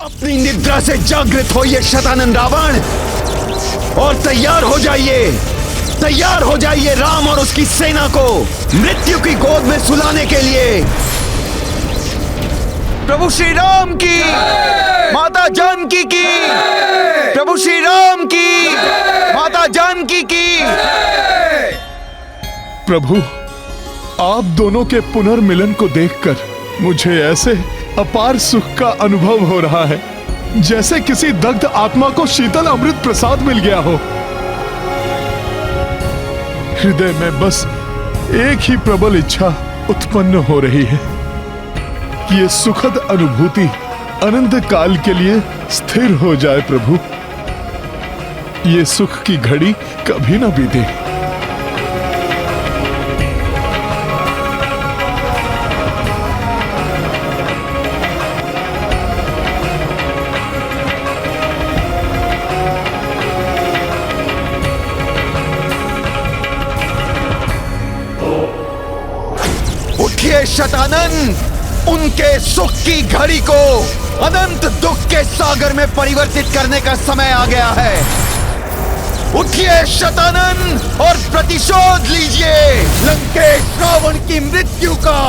अपनी निद्रा से जागृत होइए शतानन रावण, और तैयार हो जाइए राम और उसकी सेना को मृत्यु की गोद में सुलाने के लिए। प्रभु श्री राम की, माता जानकी की, प्रभु श्री राम की, माता जानकी की। प्रभु, आप दोनों के पुनर्मिलन को देखकर मुझे ऐसे अपार सुख का अनुभव हो रहा है जैसे किसी दग्ध आत्मा को शीतल अमृत प्रसाद मिल गया हो। हृदय में बस एक ही प्रबल इच्छा उत्पन्न हो रही है कि ये सुखद अनुभूति अनंत काल के लिए स्थिर हो जाए। प्रभु, ये सुख की घड़ी कभी ना बीते। उठिए शतानन, उनके सुख की घड़ी को अनंत दुख के सागर में परिवर्तित करने का समय आ गया है। उठिए शतानन और प्रतिशोध लीजिए लंकेश रावण की मृत्यु का।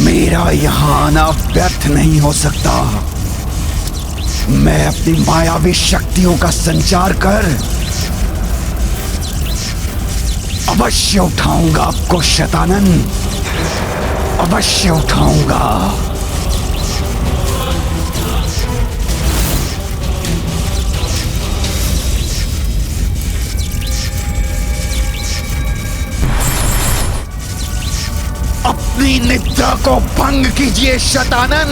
मेरा यहां आना व्यर्थ नहीं हो सकता। मैं अपनी मायावी शक्तियों का संचार कर अवश्य उठाऊंगा आपको शतानन, अवश्य उठाऊंगा। अपनी निद्रा को भंग कीजिए शतानन,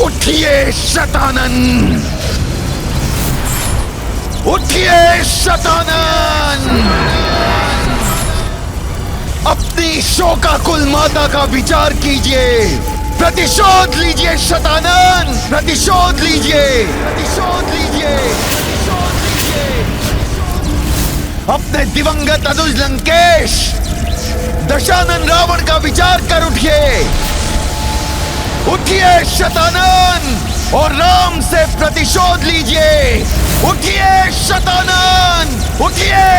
उठिए शतानन, उठिए शतानन। अपनी शोकाकुल माता का विचार कीजिए। प्रतिशोध लीजिए शतानन, प्रतिशोध लीजिए, प्रतिशोध लीजिए, प्रतिशोध लीजिए। अपने दिवंगत अनुज लंकेश दशानन रावण का विचार कर उठिए। उठिए शतानन और राम से प्रतिशोध लीजिए। उठिए शतानन, उठिए।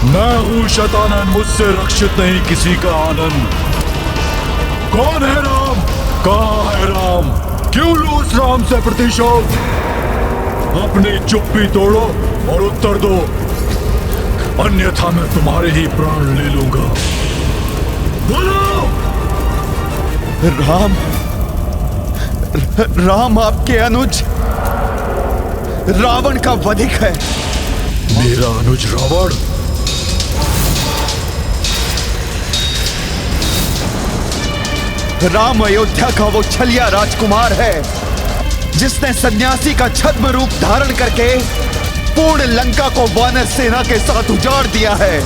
मैं हूं शतानन, मुझसे रक्षित नहीं किसी का आनंद। कौन है राम? कहां है राम? क्यों लूं उस राम से प्रतिशोध? अपनी चुप्पी तोड़ो और उत्तर दो, अन्यथा मैं तुम्हारे ही प्राण ले लूंगा। बोलो। राम आपके अनुज रावण का वधिक है। मेरा अनुज रावण? राम अयोध्या का वो छलिया राजकुमार है जिसने सन्यासी का छद्म रूप धारण करके पूर्ण लंका को वानर सेना के साथ उजाड़ दिया है।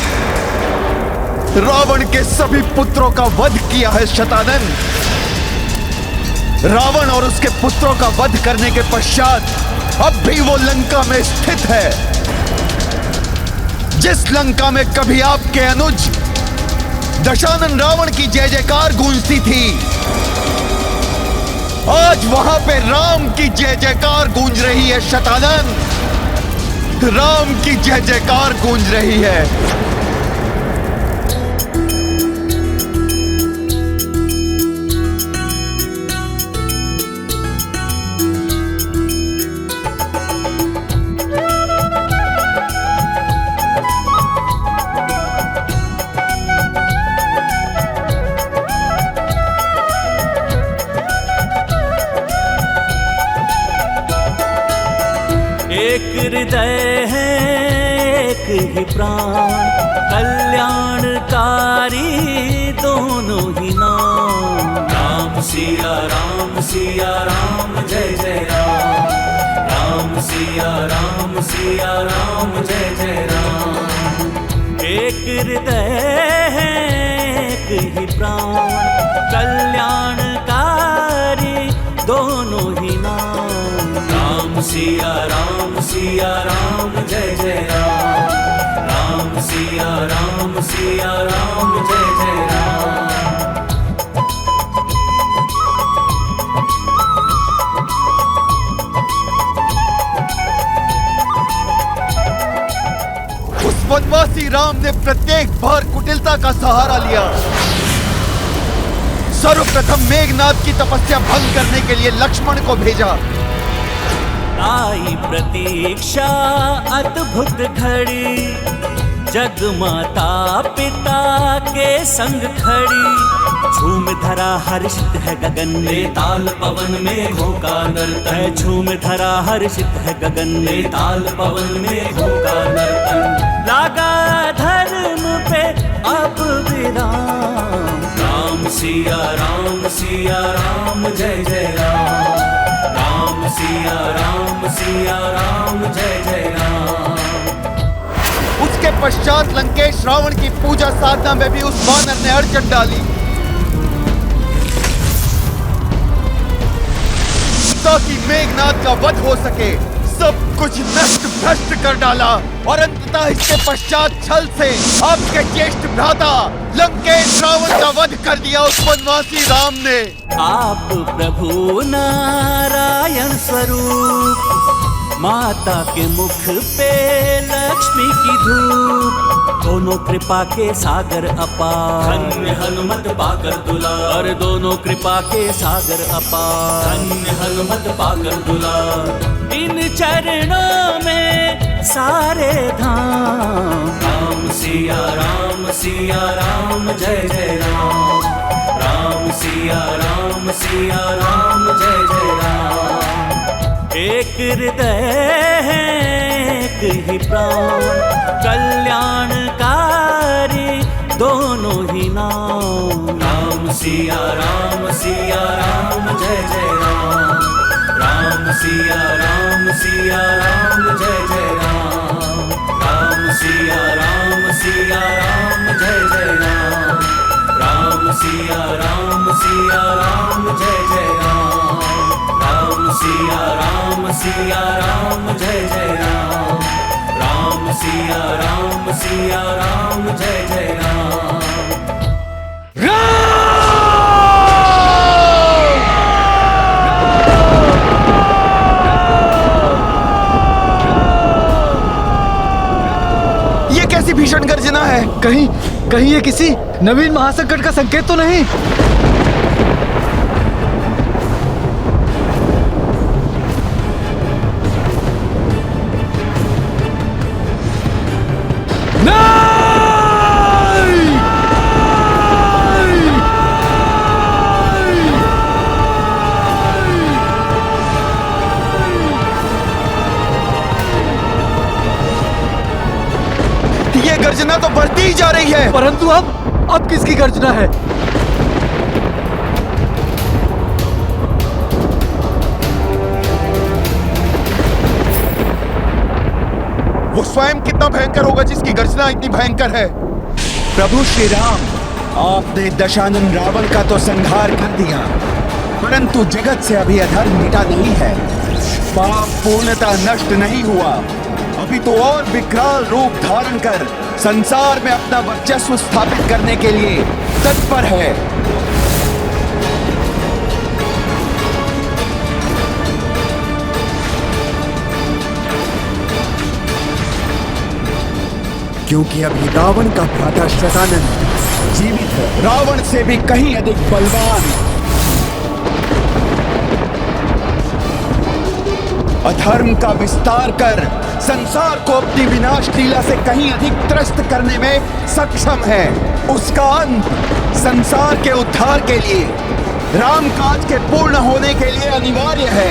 रावण के सभी पुत्रों का वध किया है शतानन। रावण और उसके पुत्रों का वध करने के पश्चात अब भी वो लंका में स्थित है। जिस लंका में कभी आपके अनुज दशानन रावण की जय जयकार गूंजती थी, आज वहां पे राम की जय जयकार गूंज रही है शतानन। राम की जय जयकार गूंज रही है। एक हृदय है एक ही प्राण, कल्याणकारी दोनों ही नाम। राम सिया राम जय जय राम। राम सिया राम जय जय राम। एक हृदय है एक ही प्राण, कल्याणकारी दोनों ही नाम। राम सिया राम जय जय राम। राम सिया राम जय जय राम। उस वनवासी राम ने प्रत्येक बार कुटिलता का सहारा लिया। सर्वप्रथम मेघनाद की तपस्या भंग करने के लिए लक्ष्मण को भेजा। आई प्रतीक्षा अद्भुत घड़ी, जगमाता पिता के संग खड़ी। झूम धरा हर्षित है गगन में, ताल पवन में घोंका नर्तन। झूम धरा हर्षित है गगन में, ताल पवन में घोंका नर्तन। लागा धर्म पे अब विराम। राम सिया राम जय जय राम। राम सिया राम जय जय राम। उसके पश्चात लंकेश रावण की पूजा साधना में भी उस वानर ने अड़चन डाली, ताकि मेघनाद का वध हो सके। सब कुछ नष्ट भ्रष्ट कर डाला और अंततः इसके पश्चात छल से आपके ज्येष्ठ भ्राता लंकेश रावण का वध कर दिया उस वनवासी राम ने। आप प्रभु नारायण स्वरूप, माता के मुख पे लक्ष्मी की धूप। दोनों कृपा के सागर अपार, धन्य हनुमत पाकर दुलार। दोनों कृपा के सागर अपार, धन्य हनुमत पाकर दुलार। इन चरणों में सारे धाम। राम सिया राम जय जय राम। राम सिया राम जय जय राम। एक हृदय है एक ही प्राण, कल्याणकारी दोनों ही नाम। राम सिया राम जय जय राम। राम सिया राम जय जय राम। राम सिया राम जय जय राम। राम सिया राम जय जय राम। राम सिया राम जय जय राम। राम सिया राम जय जय राम। ये कैसी भीषण गर्जना है? कहीं ये किसी नवीन महासंकट का संकेत तो नहीं? ये गर्जना तो बढ़ती ही जा रही है। परंतु अब किसकी गर्जना है? वो स्वयं कितना भयंकर होगा जिसकी गर्जना इतनी भयंकर है। प्रभु श्री राम, आपने दशानन रावण का तो संहार कर दिया, परंतु जगत से अभी अधर्म मिटा नहीं है। पाप पूर्णतः नष्ट नहीं हुआ, अभी तो और विकराल रूप धारण कर संसार में अपना वर्चस्व स्थापित करने के लिए तत्पर है। क्योंकि अभी रावण का भ्राता शतानन जीवित है, रावण से भी कहीं अधिक बलवान। अधर्म का विस्तार कर संसार को अपनी विनाश लीला से कहीं अधिक त्रस्त करने में सक्षम है। उसका अंत संसार के उद्धार के लिए, रामकाज के पूर्ण होने के लिए अनिवार्य है।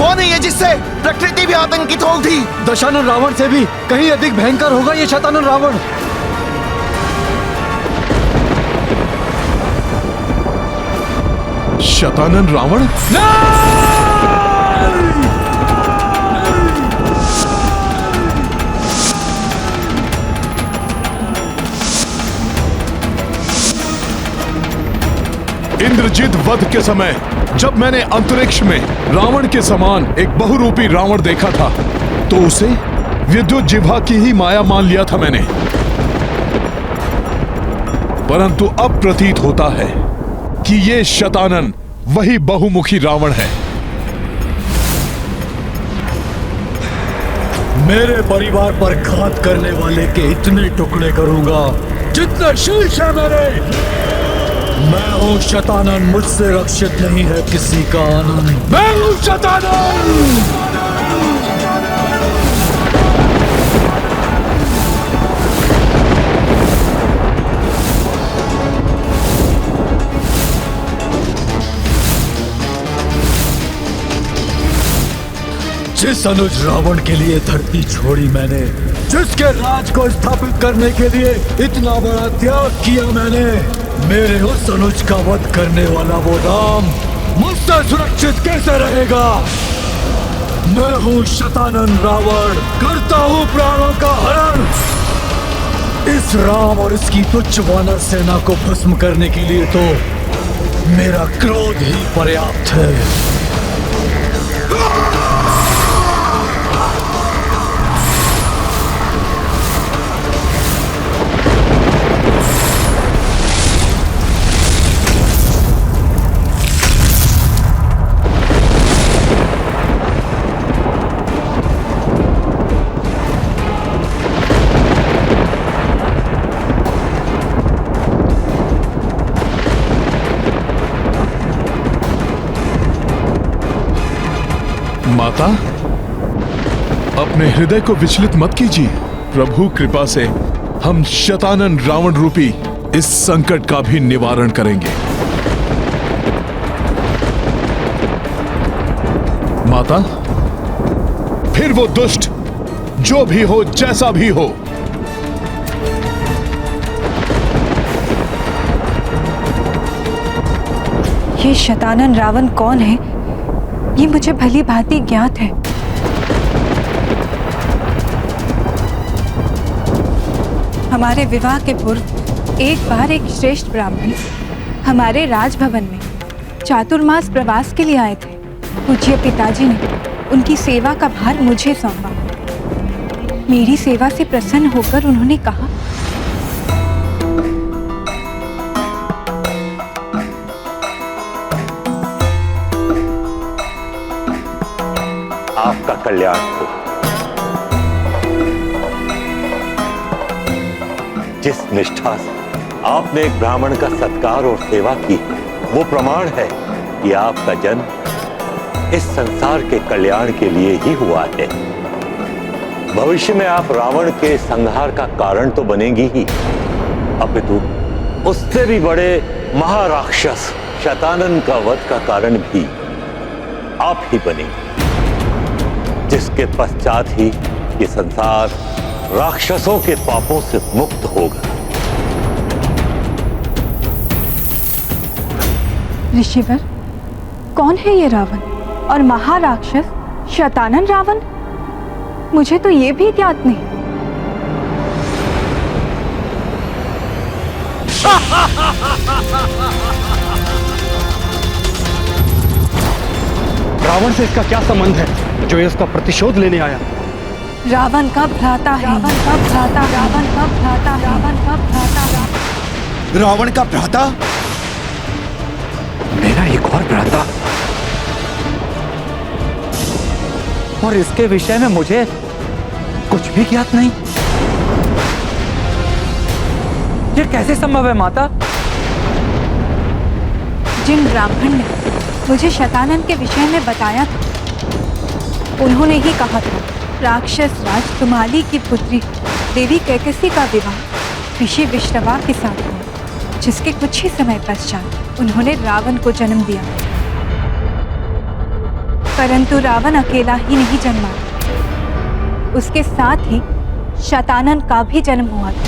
कौन है ये जिससे प्रकृति भी आतंकित हो उठी? दशानन रावण से भी कहीं अधिक भयंकर होगा ये शतानन रावण। शतानन रावण? इंद्रजीत वध के समय जब मैंने अंतरिक्ष में रावण के समान एक बहुरूपी रावण देखा था तो उसे विद्युत जिह्वा की ही माया मान लिया था मैंने। परंतु अब प्रतीत होता है कि ये शतानन वही बहुमुखी रावण है। मेरे परिवार पर घात करने वाले के इतने टुकड़े करूंगा जितने शीश है मेरे। मैं हूं शतानन, मुझसे रक्षित नहीं है किसी का आनंद। मैं हूं शतानन। जिस अनुज रावण के लिए धरती छोड़ी मैंने, जिसके राज को स्थापित करने के लिए इतना बड़ा त्याग किया मैंने, मेरे उस अनुज का वध करने वाला वो राम मुझसे सुरक्षित कैसे रहेगा? मैं हूं शतानन रावण, करता हूं प्राणों का हरण। इस राम और इसकी तुच्छ वानर सेना को भस्म करने के लिए तो मेरा क्रोध ही पर्याप्त है। माता, अपने हृदय को विचलित मत कीजिए। प्रभु कृपा से हम शतानन रावण रूपी इस संकट का भी निवारण करेंगे। माता, फिर वो दुष्ट जो भी हो, जैसा भी हो, ये शतानन रावण कौन है ये मुझे भली भांति ज्ञात है। हमारे विवाह के पूर्व एक बार एक श्रेष्ठ ब्राह्मण हमारे राजभवन में चातुर्मास प्रवास के लिए आए थे। पूज्य पिताजी ने उनकी सेवा का भार मुझे सौंपा। मेरी सेवा से प्रसन्न होकर उन्होंने कहा, आपका कल्याण हो। जिस निष्ठा से आपने एक ब्राह्मण का सत्कार और सेवा की, वो प्रमाण है कि आपका जन्म इस संसार के कल्याण के लिए ही हुआ है। भविष्य में आप रावण के संहार का कारण तो बनेंगी ही, अपितु उससे भी बड़े महाराक्षस शतानन का वध का कारण भी आप ही बनेंगे, जिसके पश्चात ही ये संसार राक्षसों के पापों से मुक्त होगा। ऋषिवर, कौन है ये रावण और महाराक्षस शतानन रावण? मुझे तो ये भी ज्ञात नहीं। रावण से इसका क्या संबंध है जो ये उसका प्रतिशोध लेने आया? रावण का भ्राता है। रावण का भ्राता, रावण का भ्राता, रावण का भ्राता। रावण का भ्राता? मेरा एक और भ्राता, और इसके विषय में मुझे कुछ भी ज्ञात नहीं। ये कैसे संभव है माता? जिन ब्राह्मण ने मुझे शतानन के विषय में बताया था, उन्होंने ही कहा था राक्षस राज तुम्हाली की पुत्री देवी कैकसी का विवाह ऋषि विश्रवा के साथ हुआ, जिसके कुछ ही समय पश्चात उन्होंने रावण को जन्म दिया। परंतु रावण अकेला ही नहीं जन्मा, उसके साथ ही शतानन का भी जन्म हुआ था।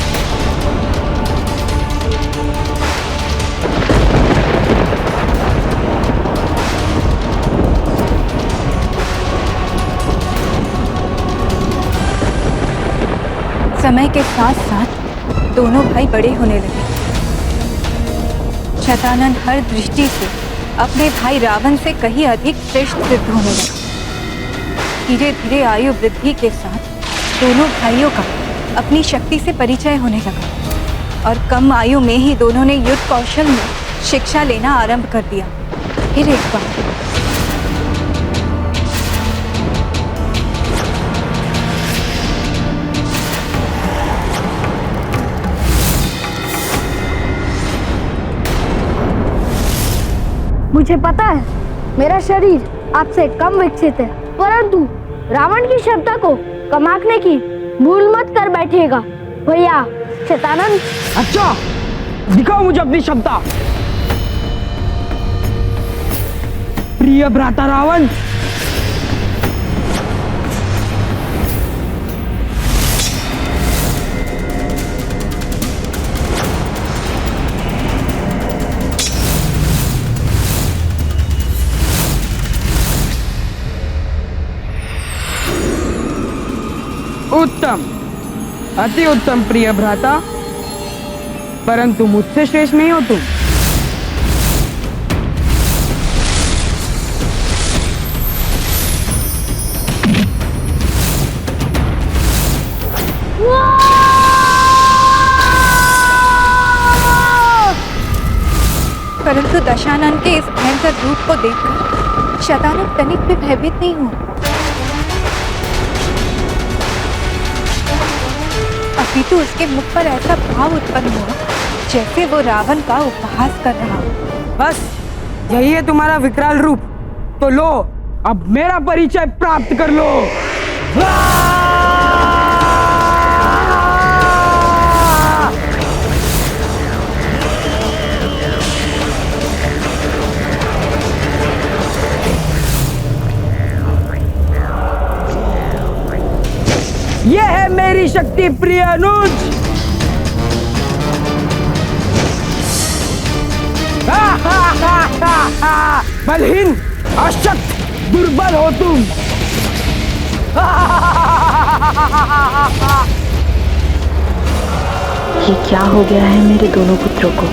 समय के साथ साथ दोनों भाई बड़े होने लगे। शतानन हर दृष्टि से अपने भाई रावण से कहीं अधिक श्रेष्ठ सिद्ध होने लगा। धीरे धीरे आयु वृद्धि के साथ दोनों भाइयों का अपनी शक्ति से परिचय होने लगा और कम आयु में ही दोनों ने युद्ध कौशल में शिक्षा लेना आरंभ कर दिया। फिर एक बार मुझे पता है मेरा शरीर आपसे कम विकसित है, परंतु रावण की क्षमता को कम आंकने की भूल मत कर बैठिएगा भैया शतानन। अच्छा, दिखाओ मुझे अपनी क्षमता। प्रिय भ्राता रावण, उत्तम, अति उत्तम प्रिय भ्राता, परंतु मुझसे श्रेष्ठ नहीं हो तुम। परंतु दशानन के इस भयंकर रूप को देखकर शतानन तनिक भी भयभीत नहीं हुआ। अपितु उसके मुख पर ऐसा भाव उत्पन्न हुआ जैसे वो रावण का उपहास कर रहा हो। बस यही है तुम्हारा विकराल रूप, तो लो अब मेरा परिचय प्राप्त कर लो। ये है मेरी शक्ति प्रिय अनुज। बलहीन, अशक्त, दुर्बल हो तुम। ये क्या हो गया है मेरे दोनों पुत्रों को?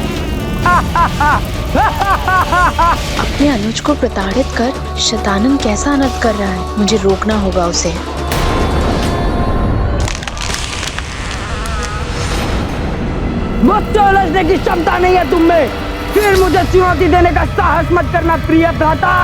अपने अनुज को प्रताड़ित कर शतानन कैसा अनर्थ कर रहा है, मुझे रोकना होगा उसे। मुझसे उलझने की क्षमता नहीं है तुम में, फिर मुझे चुनौती देने का साहस मत करना प्रिय भ्राता।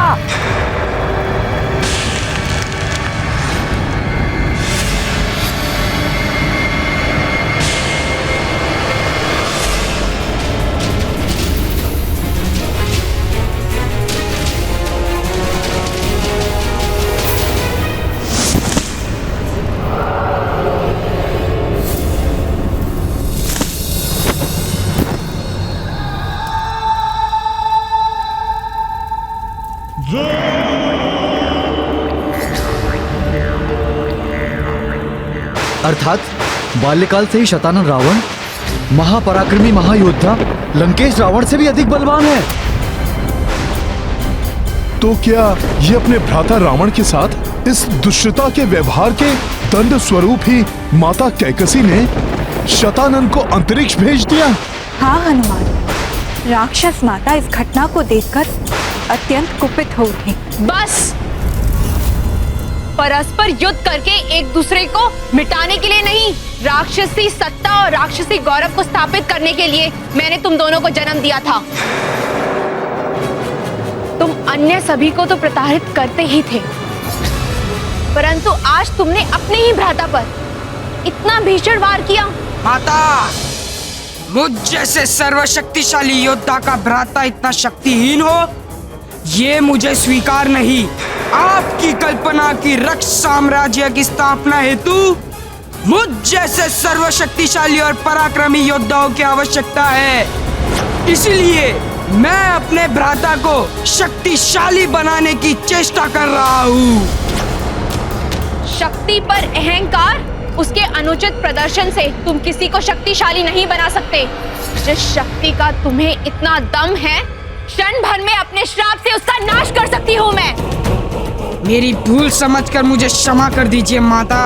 अर्थात बाल्यकाल से ही शतानन रावण महापराक्रमी महायोद्धा लंकेश रावण से भी अधिक बलवान है। तो क्या ये अपने भ्राता रावण के साथ इस दुष्टता के व्यवहार के दंड स्वरूप ही माता कैकसी ने शतानन को अंतरिक्ष भेज दिया? हाँ हनुमान, राक्षस माता इस घटना को देखकर अत्यंत कुपित हो उठी। बस, परस्पर युद्ध करके एक दूसरे को मिटाने के लिए नहीं, राक्षसी सत्ता और राक्षसी गौरव को स्थापित करने के लिए मैंने तुम दोनों को जन्म दिया था। तुम अन्य सभी को तो प्रताड़ित करते ही थे, परंतु आज तुमने अपने ही भ्राता पर इतना भीषण वार किया। माता, मुझ जैसे सर्वशक्तिशाली योद्धा का भ्राता इतना शक्तिहीन हो, ये मुझे स्वीकार नहीं। आपकी कल्पना की रक्ष साम्राज्य की स्थापना हेतु मुझ जैसे सर्वशक्तिशाली और पराक्रमी योद्धाओं की आवश्यकता है। इसलिए मैं अपने भ्राता को शक्तिशाली बनाने की चेष्टा कर रहा हूँ। शक्ति पर अहंकार, उसके अनुचित प्रदर्शन से तुम किसी को शक्तिशाली नहीं बना सकते। जिस शक्ति का तुम्हें इतना दम है, क्षण भर में अपने श्राप से उसका नाश कर सकती हूँ मैं। मेरी भूल समझकर मुझे क्षमा कर दीजिए माता।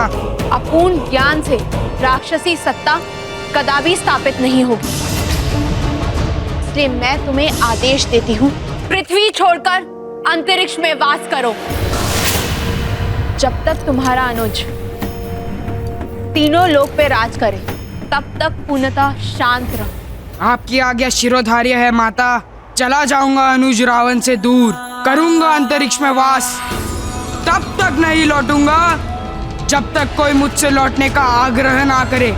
अपूर्ण ज्ञान से राक्षसी सत्ता कदापि स्थापित नहीं होगी। इसलिए मैं तुम्हें आदेश देती हूँ, पृथ्वी छोड़कर अंतरिक्ष में वास करो। जब तक तुम्हारा अनुज तीनों लोक पे राज करे, तब तक पूर्णतः शांत रहो। आपकी आज्ञा शिरोधार्य है माता। चला जाऊंगा अनुज रावण से दूर, करूंगा अंतरिक्ष में वास। तब तक नहीं लौटूंगा जब तक कोई मुझसे लौटने का आग्रह ना करे।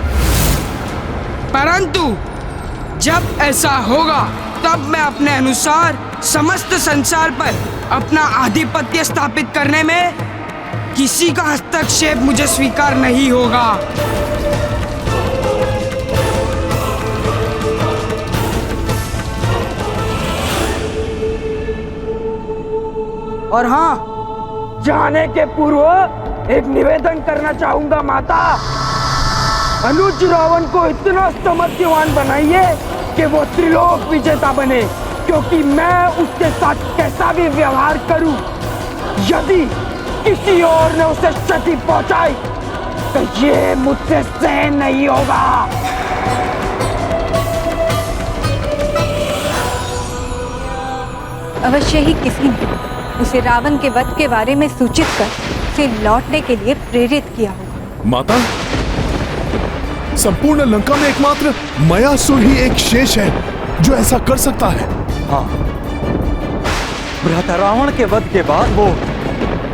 परंतु जब ऐसा होगा तब मैं अपने अनुसार समस्त संसार पर अपना आधिपत्य स्थापित करने में किसी का हस्तक्षेप मुझे स्वीकार नहीं होगा। और हाँ, जाने के पूर्व एक निवेदन करना चाहूंगा माता। अनुज रावण को इतना सामर्थ्यवान बनाइए कि वो त्रिलोक विजेता बने, क्योंकि मैं उसके साथ कैसा भी व्यवहार करूं, यदि किसी और ने उसे क्षति पहुंचाई तो ये मुझसे सहन नहीं होगा। अवश्य ही किसी ने उसे रावण के वध के बारे में सूचित कर उसे लौटने के लिए प्रेरित किया होगा। माता, संपूर्ण लंका में एकमात्र मयासुर ही एक शेष है जो ऐसा कर सकता है। हाँ, भ्राता रावण के वध के बाद वो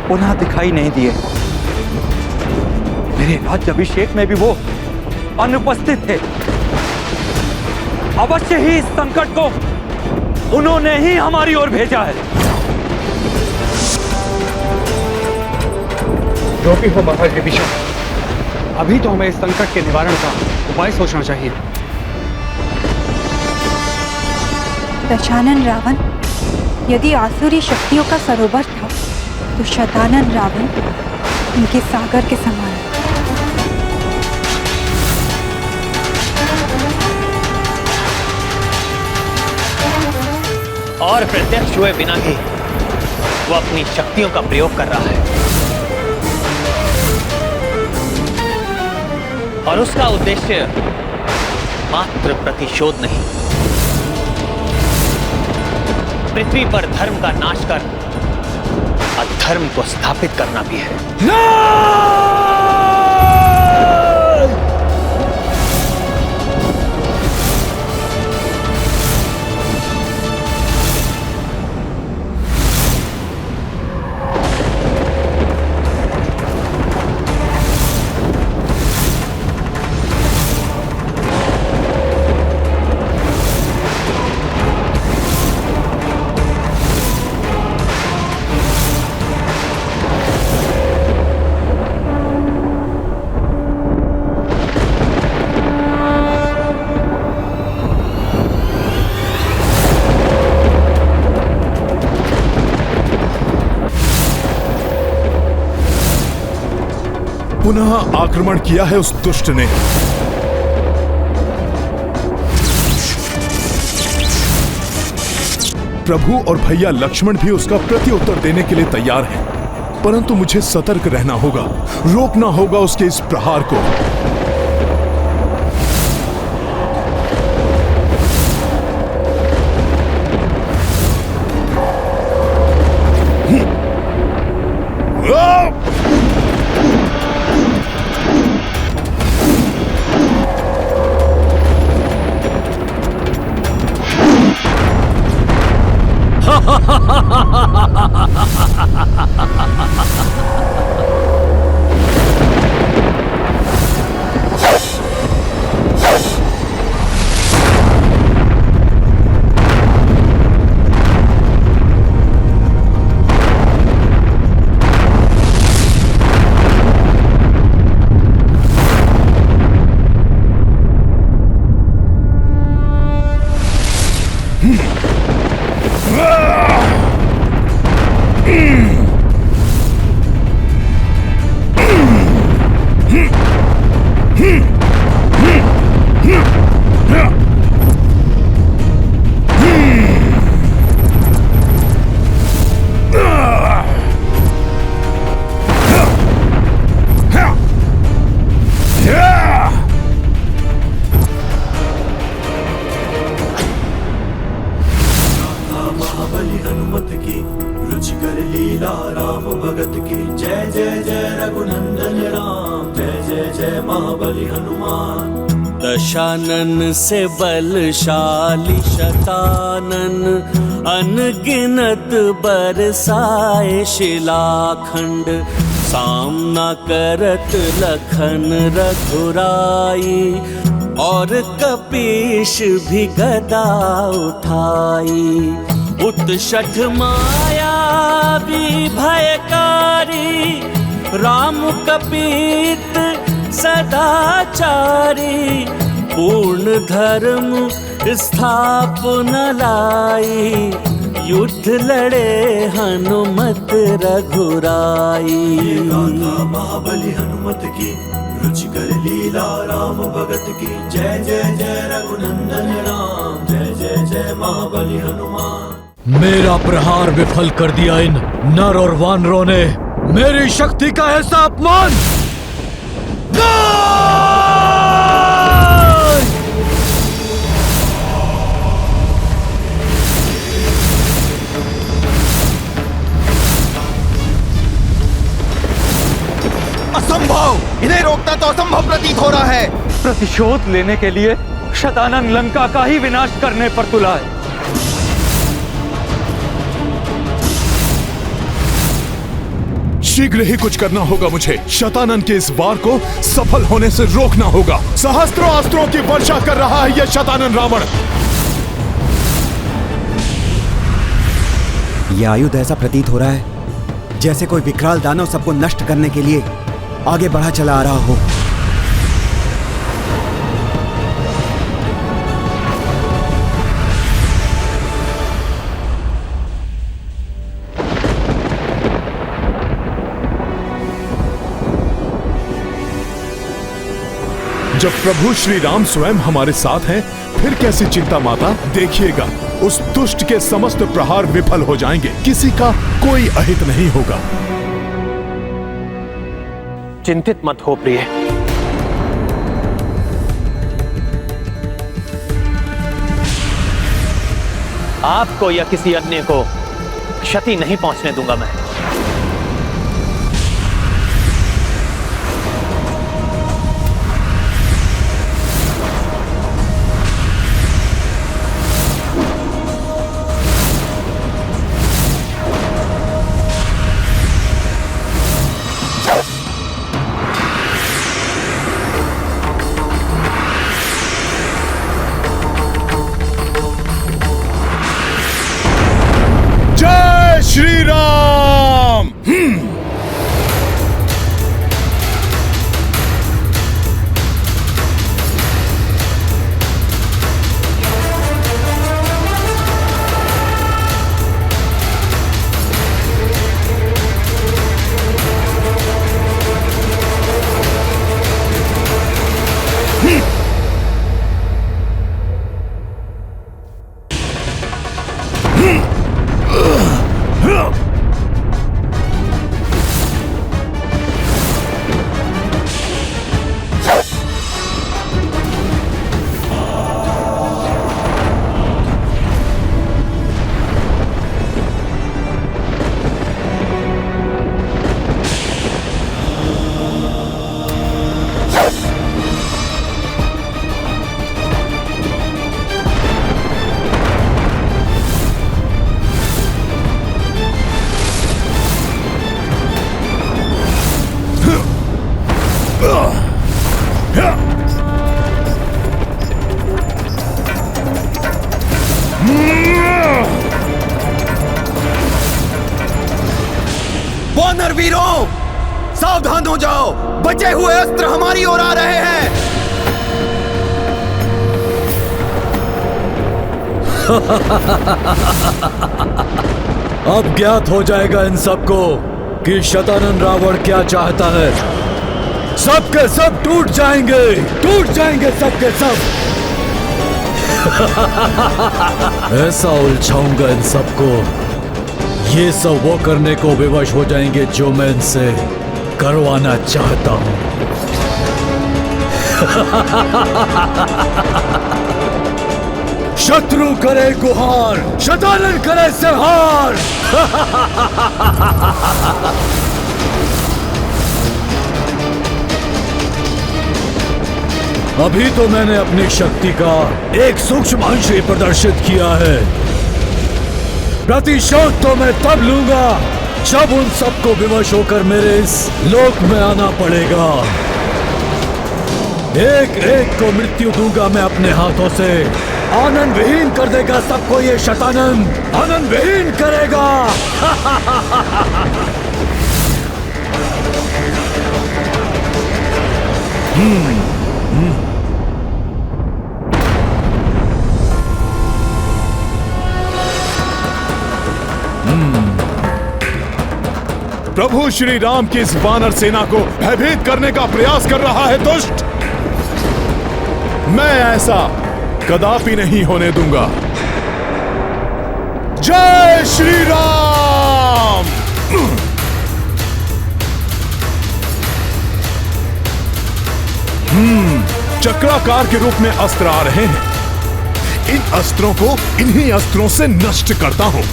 पुनः दिखाई नहीं दिए। मेरे राज्याभिषेक में भी वो अनुपस्थित थे। अवश्य ही इस संकट को उन्होंने ही हमारी ओर भेजा है। जो भी हो महाराज विभीषण, अभी तो हमें इस संकट के निवारण का उपाय सोचना चाहिए। दशानन रावण यदि आसुरी शक्तियों का सरोवर था, तो शतानन रावण उनके सागर के समान है। और प्रत्यक्ष हुए बिना ही वो अपनी शक्तियों का प्रयोग कर रहा है, और उसका उद्देश्य मात्र प्रतिशोध नहीं, पृथ्वी पर धर्म का नाश कर अधर्म को स्थापित करना भी है। पुनः आक्रमण किया है उस दुष्ट ने। प्रभु और भैया लक्ष्मण भी उसका प्रत्युत्तर देने के लिए तैयार हैं, परंतु मुझे सतर्क रहना होगा, रोकना होगा उसके इस प्रहार को। हनुमत की, रुचिकर लीला राम भगत की। जय जय जय रघुनंदन राम, जय जय जय महाबली हनुमान। दशानन से बलशाली शतानन, अनगिनत बरसाए शिलाखंड। सामना करत लखन रघुराई, और कपीश भी गदा उठाई। उत्षठ माया भी भयकारी, राम कपीत सदाचारी। पूर्ण धर्म स्थापना लाई, युद्ध लड़े हनुमत रघुराई। महाबली हनुमत की, रुचिकर लीला राम भगत की। जय जय जय रघुनंदन राम, जय जय जय महाबली हनुमान। मेरा प्रहार विफल कर दिया इन नर और वानरों ने, मेरी शक्ति का ऐसा अपमान। असंभव! इन्हें रोकना तो असंभव प्रतीत हो रहा है। प्रतिशोध लेने के लिए शतानन लंका का ही विनाश करने पर तुला है। शीघ्र ही कुछ करना होगा मुझे। शतानन के इस वार को सफल होने से रोकना होगा। सहस्त्रों अस्त्रों की वर्षा कर रहा है यह शतानन रावण। यह आयुध ऐसा प्रतीत हो रहा है जैसे कोई विकराल दानव सबको नष्ट करने के लिए आगे बढ़ा चला आ रहा हो। जब प्रभु श्री राम स्वयं हमारे साथ हैं, फिर कैसी चिंता माता। देखिएगा, उस दुष्ट के समस्त प्रहार विफल हो जाएंगे, किसी का कोई अहित नहीं होगा। चिंतित मत हो प्रिय, आपको या किसी अन्य को क्षति नहीं पहुंचने दूंगा मैं। श्री राम। वानर वीरों, सावधान हो जाओ, बचे हुए अस्त्र हमारी ओर आ रहे हैं। अब ज्ञात हो जाएगा इन सबको कि शतानन रावण क्या चाहता है। सबके सब टूट जाएंगे सबके सब। ऐसा उलझाऊंगा इन सबको, ये सब वो करने को विवश हो जाएंगे जो मैं इनसे करवाना चाहता हूं। शत्रु करे गुहार, शतानन करे संहार। अभी तो मैंने अपनी शक्ति का एक सूक्ष्म अंश ही प्रदर्शित किया है। प्रतिशोध तो मैं तब लूंगा जब उन सबको विवश होकर मेरे इस लोक में आना पड़ेगा। एक एक को मृत्यु दूंगा मैं अपने हाथों से। आनंद विहीन कर देगा सबको ये शतानंद, आनंद विहीन करेगा। प्रभु श्री राम की इस वानर सेना को भयभीत करने का प्रयास कर रहा है दुष्ट। मैं ऐसा कदापि नहीं होने दूंगा। जय श्री राम। चक्राकार के रूप में अस्त्र आ रहे हैं। इन अस्त्रों को इन्हीं अस्त्रों से नष्ट करता हूं।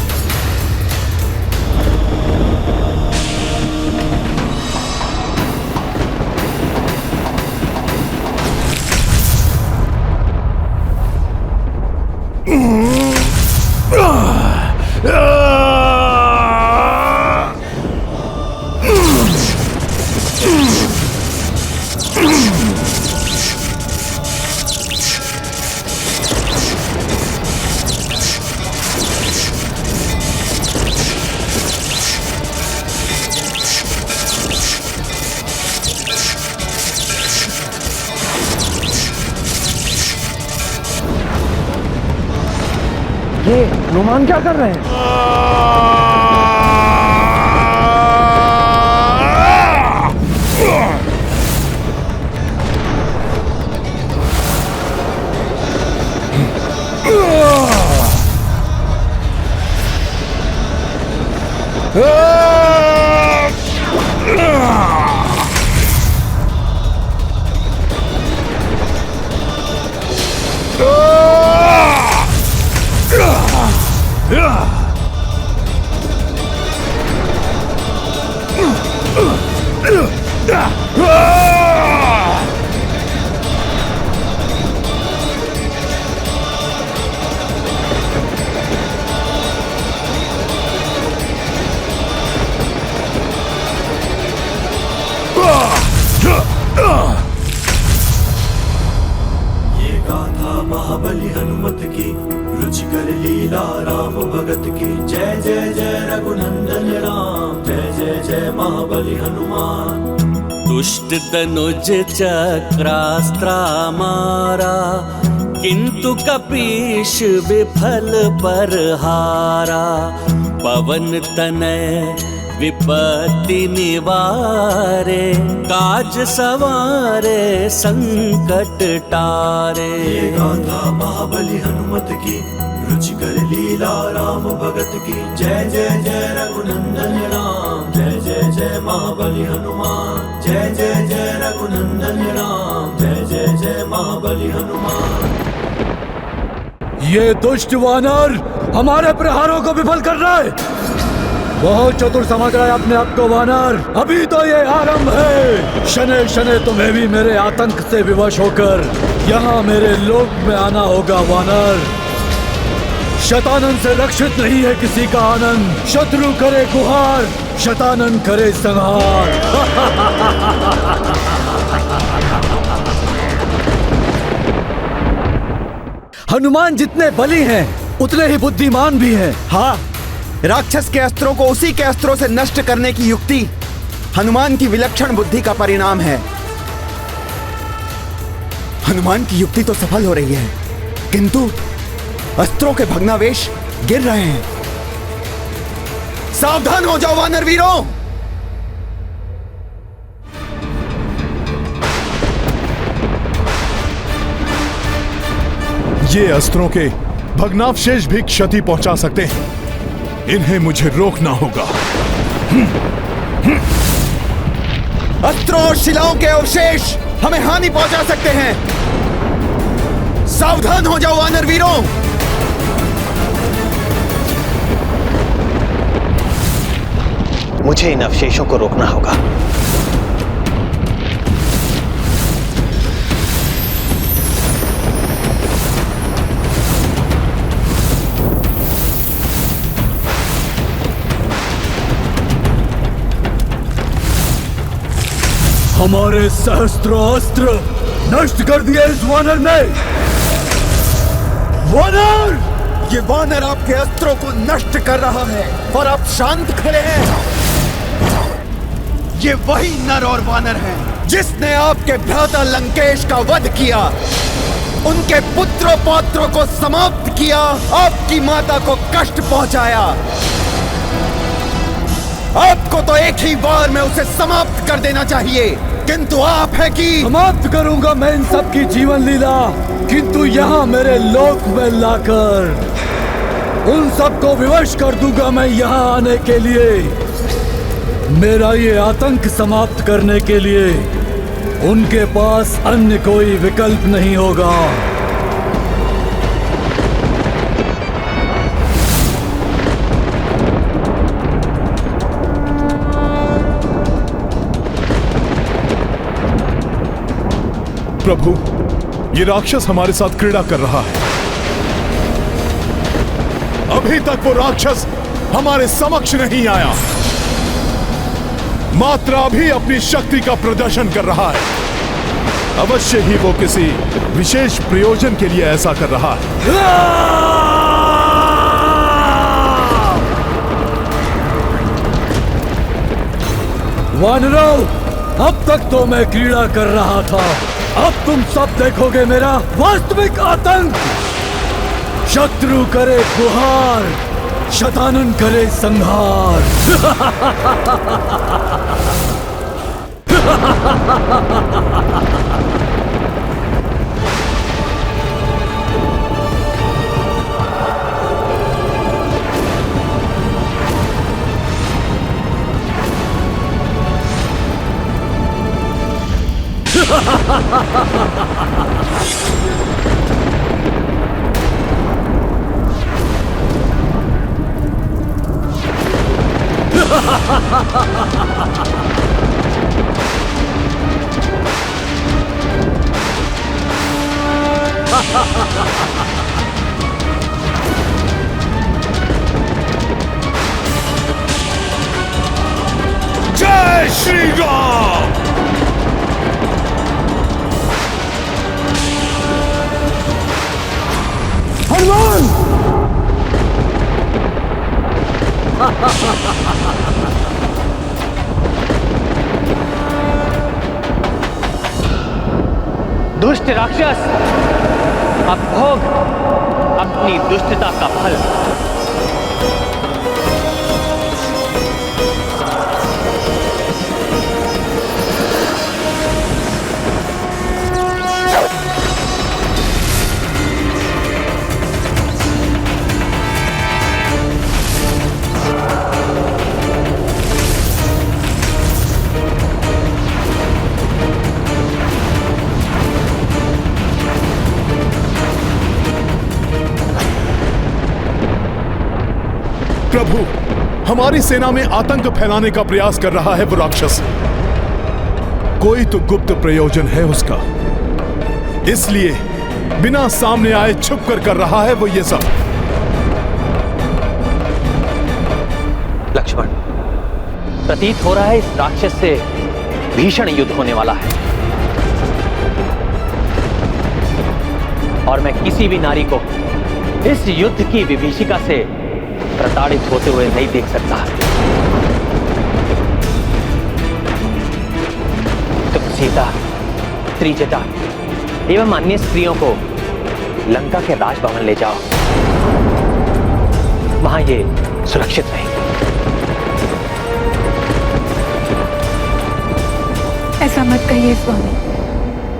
ये हनुमान क्या कर रहे हैं? महाबली हनुमत की, रुचिकर लीला राम भगत की। जय जय जय रघुनंदन राम, जय जय जय महाबली हनुमान। दुष्ट दनुज चक्रास्त्रा मारा, किंतु कपीश विफल पर हारा। पवन तनय विपत्ति निवारे, काज सवारे संकट टारे। ये गाथा महाबली हनुमत की, रुचिकर लीला राम भगत की। जय जय जय रघुनंदन राम, जय जय जय महाबली हनुमान। जय जय जय रघुनंदन राम, जय जय जय महाबली हनुमान। ये दुष्ट वानर हमारे प्रहारों को विफल कर रहा है। बहुत चतुर समझ रहा है अपने आप को वानर। अभी तो ये आरंभ है। शनै शनै तुम्हें भी मेरे आतंक से विवश होकर यहाँ मेरे लोक में आना होगा वानर। शतानन से रक्षित नहीं है किसी का आनंद। शत्रु करे गुहार, शतानन करे संहार। हनुमान जितने बली हैं उतने ही बुद्धिमान भी हैं। हाँ, राक्षस के अस्त्रों को उसी के अस्त्रों से नष्ट करने की युक्ति हनुमान की विलक्षण बुद्धि का परिणाम है। हनुमान की युक्ति तो सफल हो रही है, किंतु अस्त्रों के भग्नावेश गिर रहे हैं। सावधान हो जाओ वानर वीरों। ये अस्त्रों के भग्नावशेष भी क्षति पहुंचा सकते हैं। इन्हें मुझे रोकना होगा। अस्त्रों और शिलाओं के अवशेष हमें हानि पहुंचा सकते हैं। सावधान हो जाओ वानर वीरों। मुझे इन अवशेषों को रोकना होगा। हमारे सहस्त्र अस्त्र नष्ट कर दिए इस वानर ने। वानर! ये वानर आपके अस्त्रों को नष्ट कर रहा है और आप शांत खड़े हैं। ये वही नर और वानर है जिसने आपके भ्राता लंकेश का वध किया, उनके पुत्रों पौत्रों को समाप्त किया, आपकी माता को कष्ट पहुंचाया। आपको तो एक ही बार में उसे समाप्त कर देना चाहिए, किंतु आप है कि समाप्त करूंगा मैं इन सब की जीवन लीला, किंतु यहाँ मेरे लोक में लाकर उन सबको विवश कर दूंगा मैं यहाँ आने के लिए। मेरा ये आतंक समाप्त करने के लिए उनके पास अन्य कोई विकल्प नहीं होगा। प्रभु, ये राक्षस हमारे साथ क्रीड़ा कर रहा है। अभी तक वो राक्षस हमारे समक्ष नहीं आया, मात्र अभी अपनी शक्ति का प्रदर्शन कर रहा है। अवश्य ही वो किसी विशेष प्रयोजन के लिए ऐसा कर रहा है। वानरों, अब तक तो मैं क्रीड़ा कर रहा था, अब तुम सब देखोगे मेरा वास्तविक आतंक। शत्रु करे गुहार, शतानन करे संहार। जय श्री राम। हनुमान! दुष्ट राक्षस, अब भोग अपनी दुष्टता का फल। प्रभु, हमारी सेना में आतंक फैलाने का प्रयास कर रहा है वो राक्षस। कोई तो गुप्त प्रयोजन है उसका, इसलिए बिना सामने आए छुप कर रहा है वो ये सब। लक्ष्मण, प्रतीत हो रहा है इस राक्षस से भीषण युद्ध होने वाला है, और मैं किसी भी नारी को इस युद्ध की विभीषिका से प्रताड़ित होते हुए नहीं देख सकता। तुम सीता, त्रिजटा एवं अन्य स्त्रियों को लंका के राजभवन ले जाओ, वहां ये सुरक्षित रहेंगे। ऐसा मत कहिए स्वामी,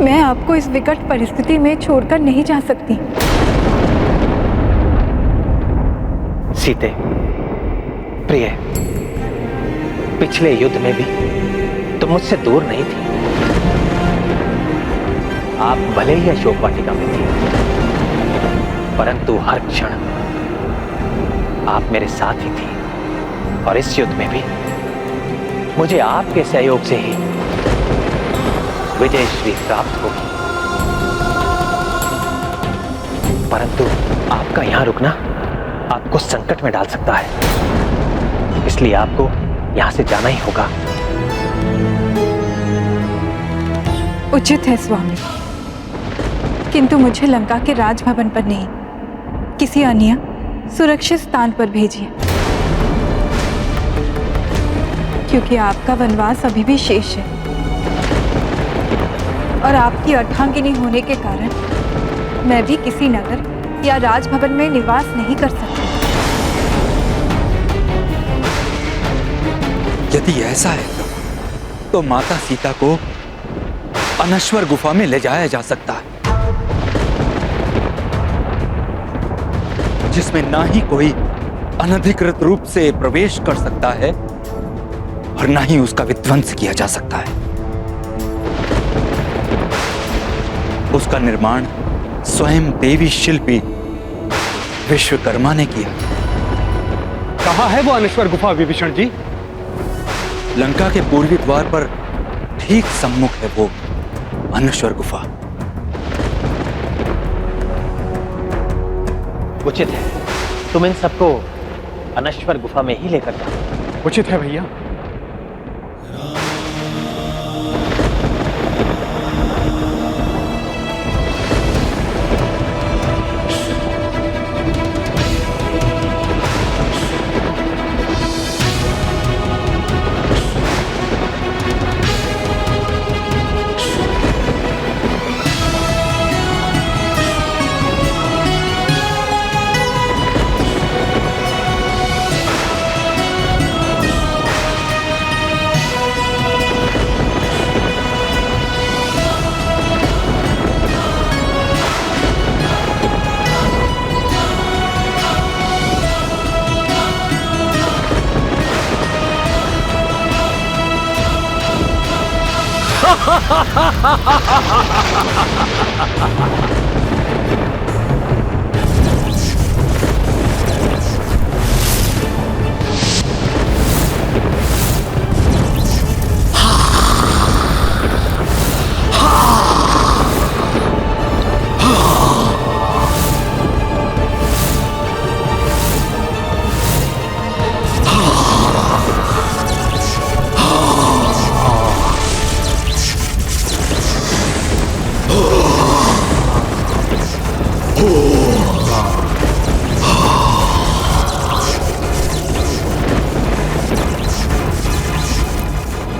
मैं आपको इस विकट परिस्थिति में छोड़कर नहीं जा सकती। सीते, प्रिय, पिछले युद्ध में भी तुम मुझसे दूर नहीं थी। आप भले ही अशोक वाटिका में थी, परंतु हर क्षण आप मेरे साथ ही थी, और इस युद्ध में भी मुझे आपके सहयोग से ही विजय श्री प्राप्त होगी। परंतु आपका यहां रुकना आपको संकट में डाल सकता है, इसलिए आपको यहां से जाना ही होगा। उचित है स्वामी, किंतु मुझे लंका के राजभवन पर नहीं, किसी अन्य सुरक्षित स्थान पर भेजिए, क्योंकि आपका वनवास अभी भी शेष है और आपकी अर्धांगिनी होने के कारण मैं भी किसी नगर या राजभवन में निवास नहीं कर सकती। यदि ऐसा है तो माता सीता को अनश्वर गुफा में ले जाया जा सकता है, जिसमें ना ही कोई अनधिकृत रूप से प्रवेश कर सकता है और ना ही उसका विध्वंस किया जा सकता है। उसका निर्माण स्वयं देवी शिल्पी विश्वकर्मा ने किया। कहाँ है वो अनश्वर गुफा विभीषण जी? लंका के पूर्वी द्वार पर ठीक सम्मुख है वो अनश्वर गुफा। उचित है, तुम इन सबको अनश्वर गुफा में ही लेकर जाओ। उचित है भैया।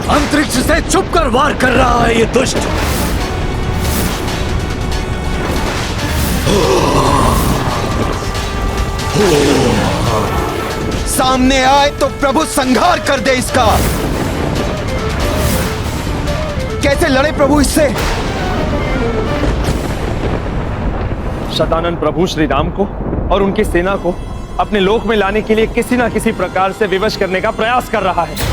अंतरिक्ष से छुप कर वार कर रहा है ये दुष्ट। सामने आए तो प्रभु संहार कर दे इसका। कैसे लड़े प्रभु इससे? शतानन प्रभु श्री राम को और उनकी सेना को अपने लोक में लाने के लिए किसी न किसी प्रकार से विवश करने का प्रयास कर रहा है।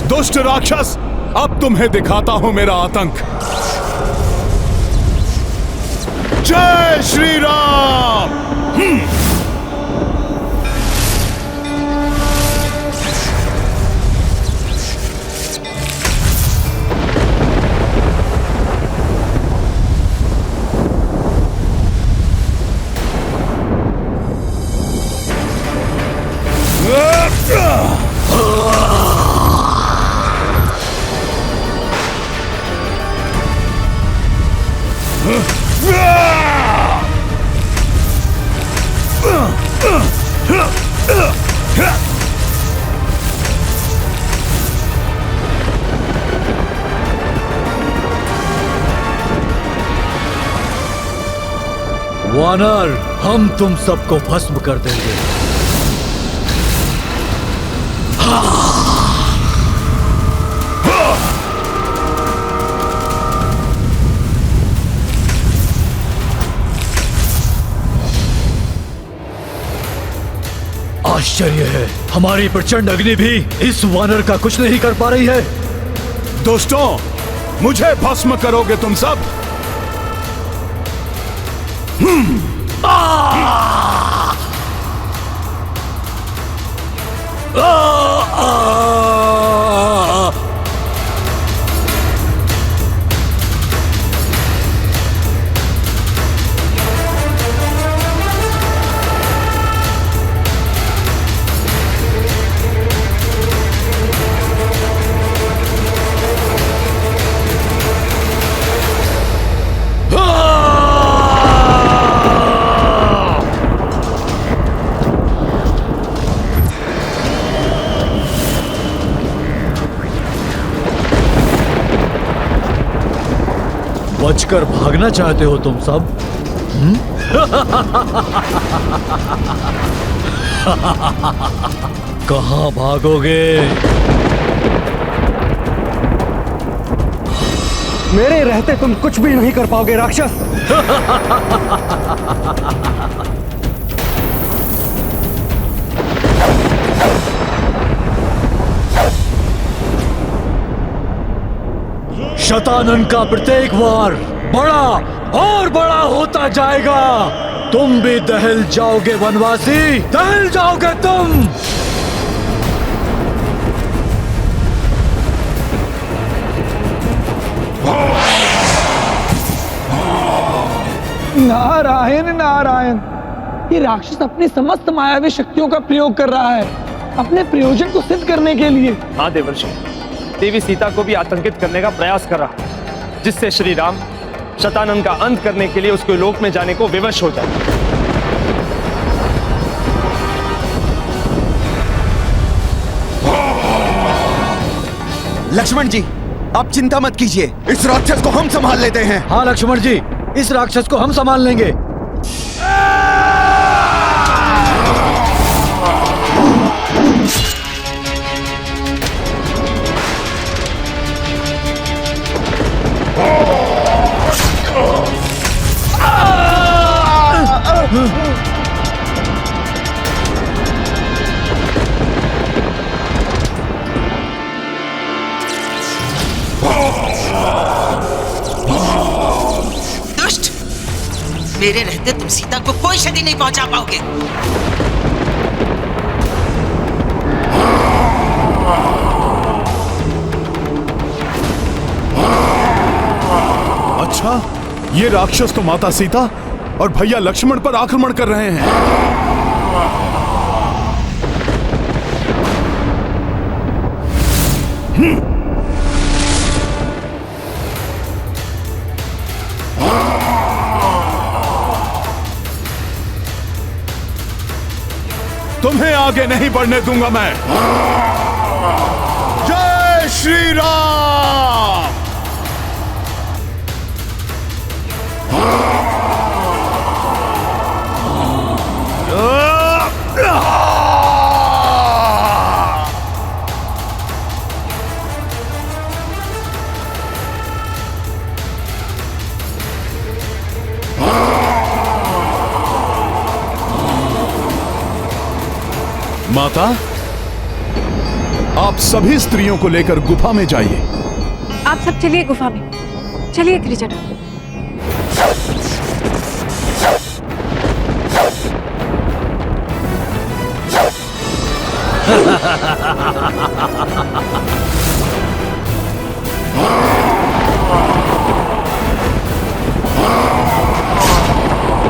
दुष्ट राक्षस, अब तुम्हें दिखाता हूं मेरा आतंक। जय श्री राम। वानर, हम तुम सबको भस्म कर देंगे। आश्चर्य है, हमारी प्रचंड अग्नि भी इस वानर का कुछ नहीं कर पा रही है। दोस्तों, मुझे भस्म करोगे तुम सब? बचकर भागना चाहते हो तुम सब? कहां भागोगे? मेरे रहते तुम कुछ भी नहीं कर पाओगे राक्षस। शतानन का प्रत्येक वार बड़ा और बड़ा होता जाएगा। तुम भी दहल जाओगे वनवासी, दहल जाओगे तुम। नारायण नारायण, ये राक्षस अपनी समस्त मायावी शक्तियों का प्रयोग कर रहा है अपने प्रयोजन को सिद्ध करने के लिए। हाँ देवर्षि, देवी सीता को भी आतंकित करने का प्रयास कर रहा, जिससे श्री राम शतानन का अंत करने के लिए उसके लोक में जाने को विवश हो जाए। लक्ष्मण जी, आप चिंता मत कीजिए, इस राक्षस को हम संभाल लेते हैं। हाँ लक्ष्मण जी, इस राक्षस को हम संभाल लेंगे। दुष्ट, मेरे रहते तुम सीता को कोई क्षति नहीं पहुंचा पाओगे। अच्छा, ये राक्षस तो माता सीता और भैया लक्ष्मण पर आक्रमण कर रहे हैं। तुम्हें आगे नहीं बढ़ने दूंगा मैं। जय श्री राम। माता, आप सभी स्त्रियों को लेकर गुफा में जाइए। आप सब चलिए गुफा में, चलिए त्रिजटा।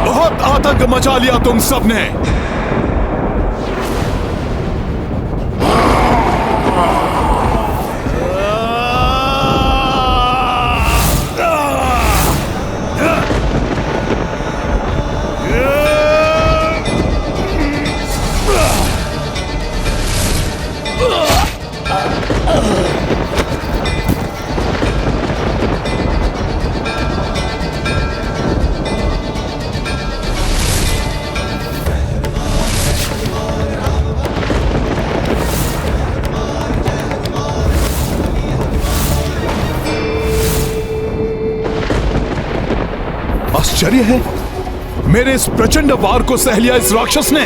बहुत आतंक मचा लिया तुम सबने। आश्चर्य है, मेरे इस प्रचंड वार को सह लिया इस राक्षस ने।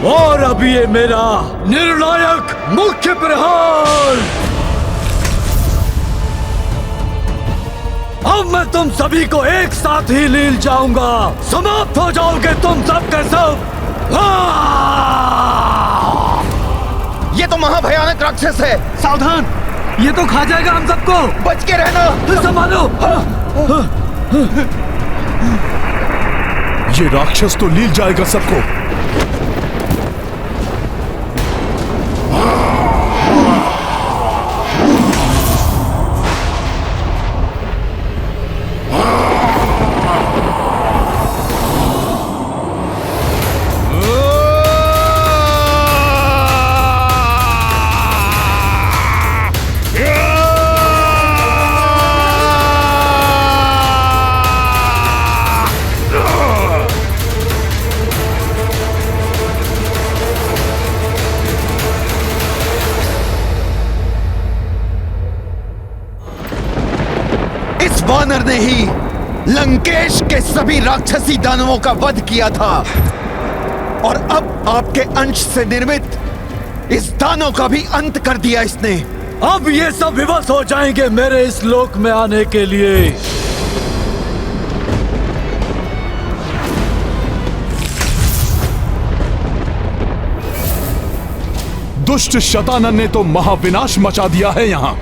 और अभी ये मेरा निर्णायक मुख्य प्रहार। अब मैं तुम सभी को एक साथ ही लील जाऊंगा। समाप्त हो जाओगे तुम सब के सब। ये तो महाभयानक राक्षस है। सावधान, ये तो खा जाएगा हम सबको। बच के रहना। संभालो। ये राक्षस तो लील जाएगा सबको। वानर ने ही लंकेश के सभी राक्षसी दानवों का वध किया था और अब आपके अंश से निर्मित इस दानव का भी अंत कर दिया इसने। अब ये सब विवश हो जाएंगे मेरे इस लोक में आने के लिए। दुष्ट शतानन ने तो महाविनाश मचा दिया है यहां।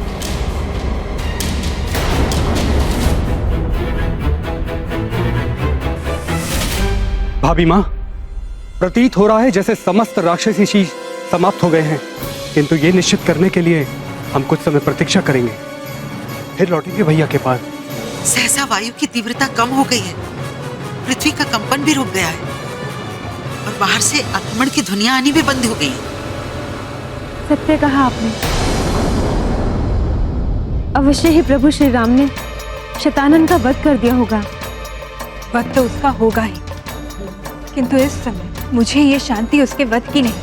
भाभी माँ, प्रतीत हो रहा है जैसे समस्त राक्षसी शीश समाप्त हो गए हैं, किंतु ये निश्चित करने के लिए हम कुछ समय प्रतीक्षा करेंगे, फिर लौटेंगे भैया के पास। सहसा वायु की तीव्रता कम हो गई है, पृथ्वी का कंपन भी रुक गया है और बाहर से आक्रमण की ध्वनियां आनी भी बंद हो गई है। सत्य कहा आपने। अवश्य ही प्रभु श्री राम ने शतानन का वध कर दिया होगा। वध तो उसका होगा ही, किंतु इस समय मुझे ये शांति उसके वध की नहीं,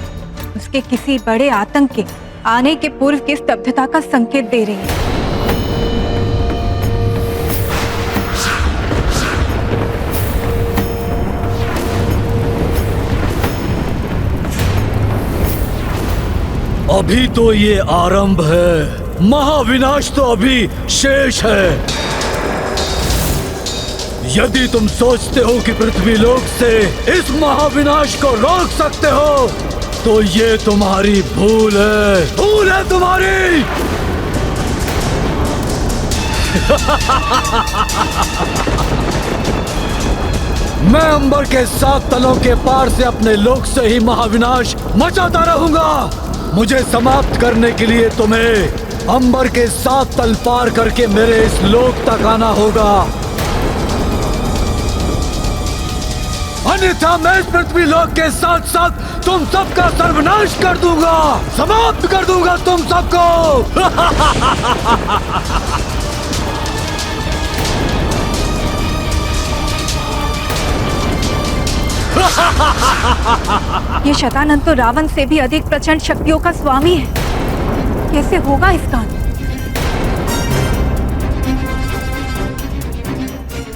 उसके किसी बड़े आतंक के आने के पूर्व की स्तब्धता का संकेत दे रही है। अभी तो ये आरंभ है, महाविनाश तो अभी शेष है। यदि तुम सोचते हो कि पृथ्वी लोक से इस महाविनाश को रोक सकते हो, तो ये तुम्हारी भूल है तुम्हारी। मैं अंबर के 7 तलों के पार से अपने लोक से ही महाविनाश मचाता रहूंगा। मुझे समाप्त करने के लिए तुम्हें अंबर के 7 तल पार करके मेरे इस लोक तक आना होगा, अन्यथा मैं इस पृथ्वी लोक के साथ साथ तुम सबका सर्वनाश कर दूंगा, समाप्त कर दूंगा तुम सबको। ये शतानन तो रावण से भी अधिक प्रचंड शक्तियों का स्वामी है, कैसे होगा इसका अंत?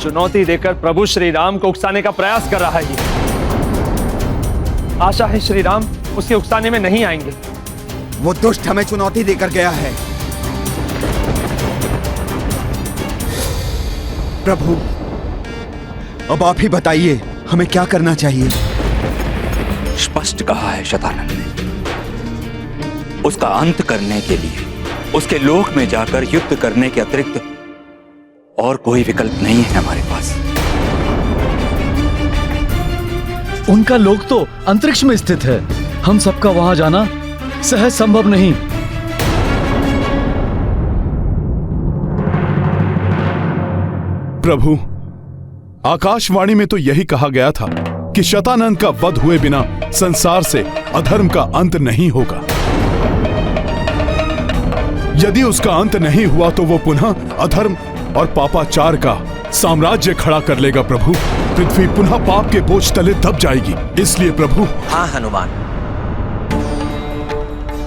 चुनौती देकर प्रभु श्री राम को उकसाने का प्रयास कर रहा है ये। आशा है श्री राम उसके उकसाने में नहीं आएंगे। वो दुष्ट हमें चुनौती देकर गया है। प्रभु, अब आप ही बताइए हमें क्या करना चाहिए। स्पष्ट कहा है शतानन ने, उसका अंत करने के लिए उसके लोक में जाकर युद्ध करने के अतिरिक्त और कोई विकल्प नहीं है हमारे पास। उनका लोक तो अंतरिक्ष में स्थित है, हम सबका वहां जाना सहज संभव नहीं। प्रभु, आकाशवाणी में तो यही कहा गया था कि शतानंद का वध हुए बिना संसार से अधर्म का अंत नहीं होगा। यदि उसका अंत नहीं हुआ तो वो पुनः अधर्म और पापाचार का साम्राज्य खड़ा कर लेगा। प्रभु, पृथ्वी पुनः पाप के बोझ तले दब जाएगी। इसलिए प्रभु। हाँ हनुमान,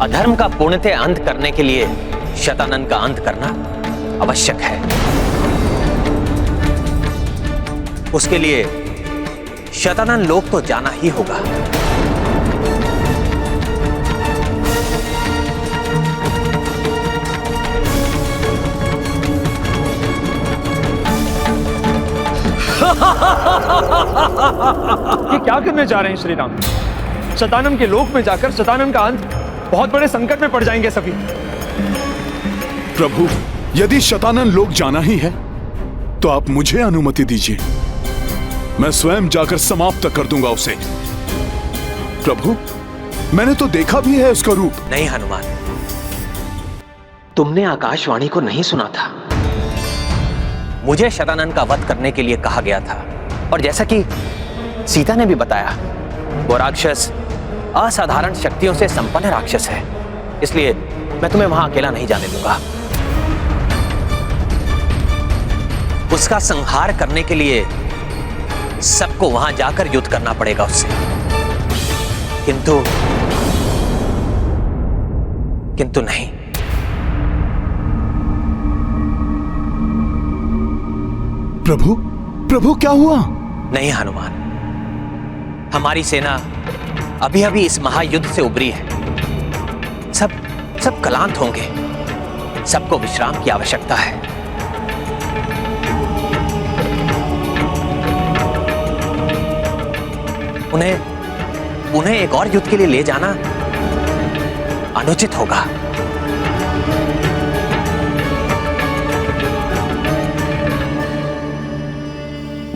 अधर्म का पूर्णतः अंत करने के लिए शतानंद का अंत करना आवश्यक है। उसके लिए शतानन लोक तो जाना ही होगा। ये क्या करने जा रहे हैं श्री राम? शतानन के लोक में जाकर शतानन का अंत, बहुत बड़े संकट में पड़ जाएंगे सभी। प्रभु, यदि शतानन लोक जाना ही है तो आप मुझे अनुमति दीजिए, मैं स्वयं जाकर समाप्त कर दूंगा उसे। प्रभु, मैंने तो देखा भी है उसका रूप। नहीं हनुमान, तुमने आकाशवाणी को नहीं सुना था। मुझे शतानन का वध करने के लिए कहा गया था, और जैसा कि सीता ने भी बताया, वो राक्षस असाधारण शक्तियों से संपन्न राक्षस है, इसलिए मैं तुम्हें वहां अकेला नहीं जाने दूंगा। उसका संहार करने के लिए सबको वहां जाकर युद्ध करना पड़ेगा उससे। किंतु नहीं, प्रभु क्या हुआ? नहीं हनुमान, हमारी सेना अभी अभी इस महायुद्ध से उबरी है। सब क्लांत होंगे, सबको विश्राम की आवश्यकता है। उन्हें एक और युद्ध के लिए ले जाना अनुचित होगा।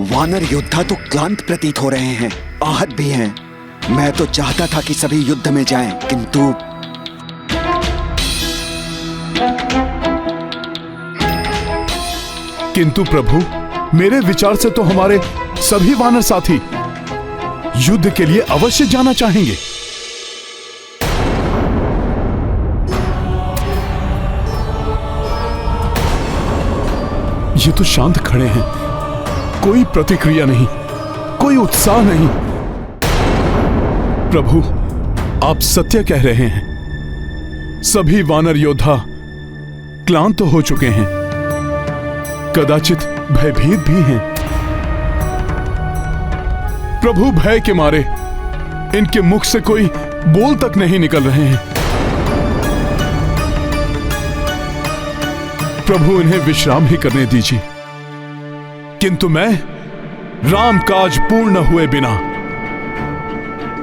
वानर योद्धा तो क्लांत प्रतीत हो रहे हैं, आहत भी हैं। मैं तो चाहता था कि सभी युद्ध में जाएं, किंतु प्रभु, मेरे विचार से तो हमारे सभी वानर साथी युद्ध के लिए अवश्य जाना चाहेंगे। ये तो शांत खड़े हैं, कोई प्रतिक्रिया नहीं, कोई उत्साह नहीं। प्रभु, आप सत्य कह रहे हैं, सभी वानर योद्धा क्लांत हो चुके हैं, कदाचित भयभीत भी हैं। प्रभु, भय के मारे इनके मुख से कोई बोल तक नहीं निकल रहे हैं। प्रभु, इन्हें विश्राम ही करने दीजिए, किंतु मैं राम काज पूर्ण हुए बिना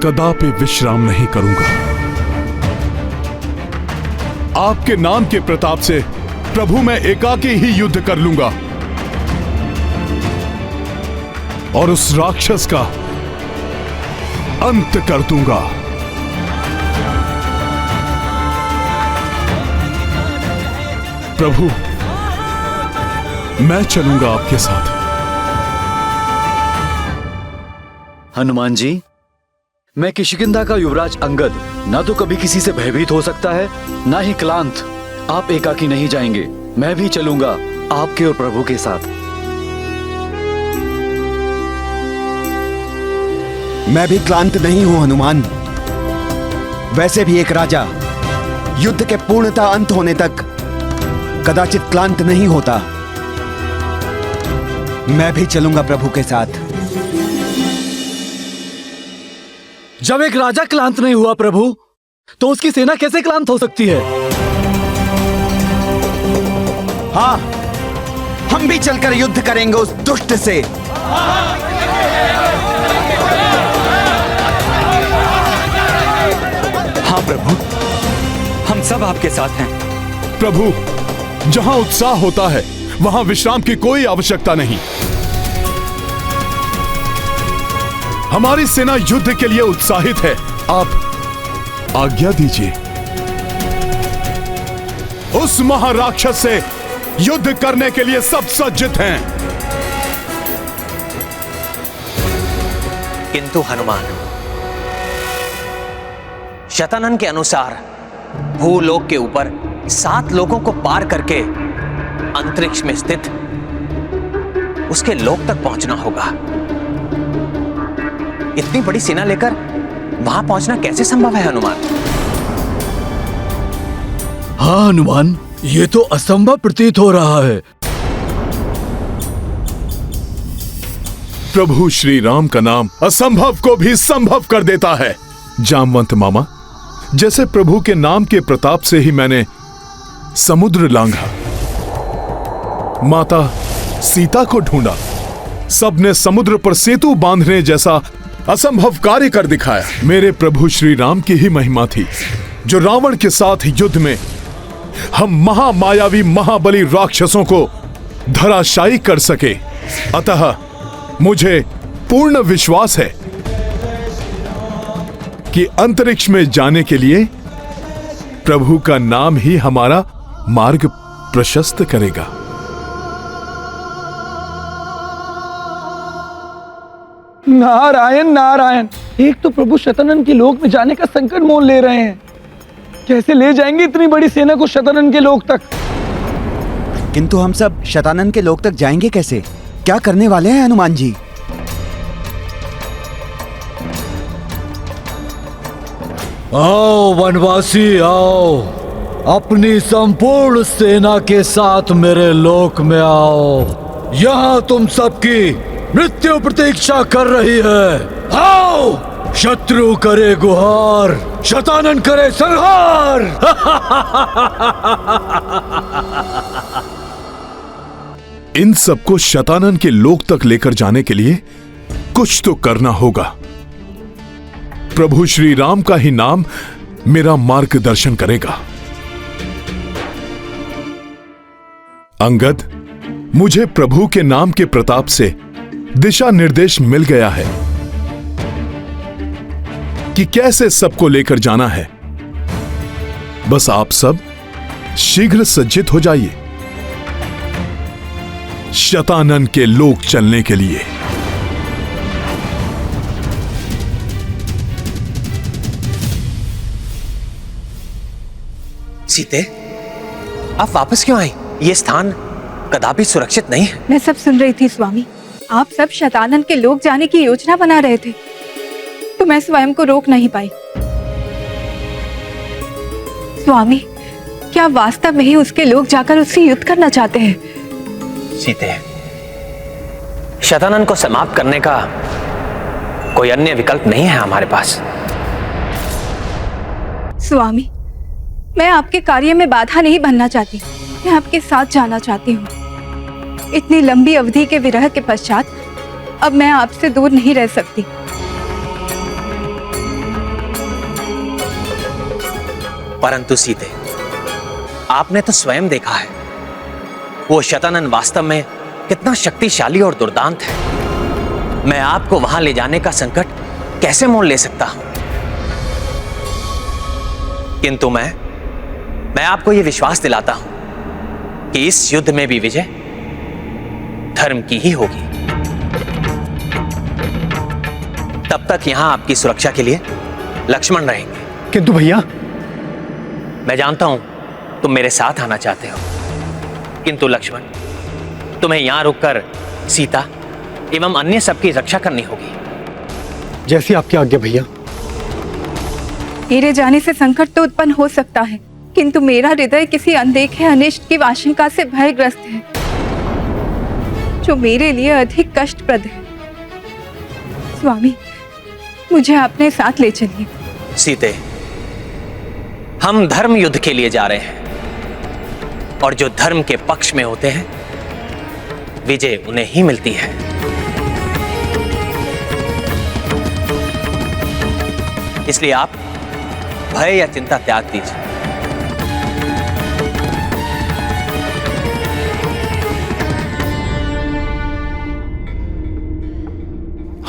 कदापि विश्राम नहीं करूंगा। आपके नाम के प्रताप से प्रभु, मैं एकाकी ही युद्ध कर लूंगा और उस राक्षस का अंत कर दूंगा। प्रभु, मैं चलूंगा आपके साथ। हनुमान जी, मैं किष्किंधा का युवराज अंगद ना तो कभी किसी से भयभीत हो सकता है, ना ही क्लांत। आप एकाकी नहीं जाएंगे, मैं भी चलूंगा आपके और प्रभु के साथ। मैं भी क्लांत नहीं हूं हनुमान। वैसे भी एक राजा युद्ध के पूर्णतः अंत होने तक कदाचित क्लांत नहीं होता। मैं भी चलूंगा प्रभु के साथ। जब एक राजा क्लांत नहीं हुआ प्रभु, तो उसकी सेना कैसे क्लांत हो सकती है? हाँ, हम भी चलकर युद्ध करेंगे उस दुष्ट से। हाँ प्रभु, हम सब आपके साथ हैं। प्रभु, जहां उत्साह होता है वहां विश्राम की कोई आवश्यकता नहीं। हमारी सेना युद्ध के लिए उत्साहित है। आप आज्ञा दीजिए। उस महाराक्षस से युद्ध करने के लिए सब सज्जित हैं। किंतु हनुमान, शतानन के अनुसार भूलोक के ऊपर 7 लोकों को पार करके अंतरिक्ष में स्थित उसके लोक तक पहुंचना होगा। इतनी बड़ी सेना लेकर वहां पहुंचना कैसे संभव है हनुमान? हाँ हनुमान, ये तो असंभव प्रतीत हो रहा है। प्रभु श्री राम का नाम असंभव को भी संभव कर देता है। जामवंत मामा, जैसे प्रभु के नाम के प्रताप से ही मैंने समुद्र लांघा, माता सीता को ढूंढा, सबने समुद्र पर सेतु बांधने जैसा असंभव कार्य कर दिखाया। मेरे प्रभु श्री राम की ही महिमा थी जो रावण के साथ युद्ध में हम महामायावी महाबली राक्षसों को धराशायी कर सके। अतः मुझे पूर्ण विश्वास है कि अंतरिक्ष में जाने के लिए प्रभु का नाम ही हमारा मार्ग प्रशस्त करेगा। नारायण नारायण, एक तो प्रभु शतानन के लोक में जाने का संकट मोल ले रहे हैं, कैसे ले जाएंगे इतनी बड़ी सेना को शतानन के लोक तक? किंतु हम सब शतानन के लोक तक जाएंगे कैसे? क्या करने वाले हैं हनुमान जी? आओ वनवासी आओ, अपनी संपूर्ण सेना के साथ मेरे लोक में आओ। यहाँ तुम सबकी मृत्यु प्रतीक्षा कर रही है। आओ, शत्रु करे गुहार, शतानन करे संहार। इन सबको शतानन के लोक तक लेकर जाने के लिए कुछ तो करना होगा। प्रभु श्री राम का ही नाम मेरा मार्गदर्शन करेगा। अंगद, मुझे प्रभु के नाम के प्रताप से दिशा निर्देश मिल गया है कि कैसे सबको लेकर जाना है। बस आप सब शीघ्र सज्जित हो जाइए शतानन के लोक चलने के लिए। सीते, आप वापस क्यों आई? ये स्थान कदापि सुरक्षित नहीं है। मैं सब सुन रही थी स्वामी। आप सब शतानन के लोक जाने की योजना बना रहे थे, तो मैं स्वयं को रोक नहीं पाई। स्वामी, क्या वास्तव में ही उसके लोग जाकर उससे युद्ध करना चाहते हैं? सीते, शतानन को समाप्त करने का कोई अन्य विकल्प नहीं है हमारे पास। स्वामी, मैं आपके कार्य में बाधा नहीं बनना चाहती, मैं आपके साथ जाना चाहती हूँ। इतनी लंबी अवधि के विरह के पश्चात अब मैं आपसे दूर नहीं रह सकती। परंतु सीते, आपने तो स्वयं देखा है वो शतानन वास्तव में कितना शक्तिशाली और दुर्दांत है। मैं आपको वहां ले जाने का संकट कैसे मोल ले सकता हूं? किंतु मैं आपको यह विश्वास दिलाता हूं कि इस युद्ध में भी विजय धर्म की ही होगी। तब तक यहां आपकी सुरक्षा के लिए लक्ष्मण रहेंगे। किंतु भैया, मैं जानता हूं तुम मेरे साथ आना चाहते हो, किंतु लक्ष्मण, तुम्हें यहां रुककर सीता एवं अन्य सबकी रक्षा करनी होगी। जैसी आपकी आज्ञा भैया। मेरे जाने से संकट तो उत्पन्न हो सकता है, किंतु मेरा हृदय किसी अनदेखे अनिष्ट की आशंका से भयग्रस्त है, जो मेरे लिए अधिक कष्टप्रद है। स्वामी, मुझे अपने साथ ले चलिए। सीते, हम धर्म युद्ध के लिए जा रहे हैं, और जो धर्म के पक्ष में होते हैं विजय उन्हें ही मिलती है। इसलिए आप भय या चिंता त्याग दीजिए।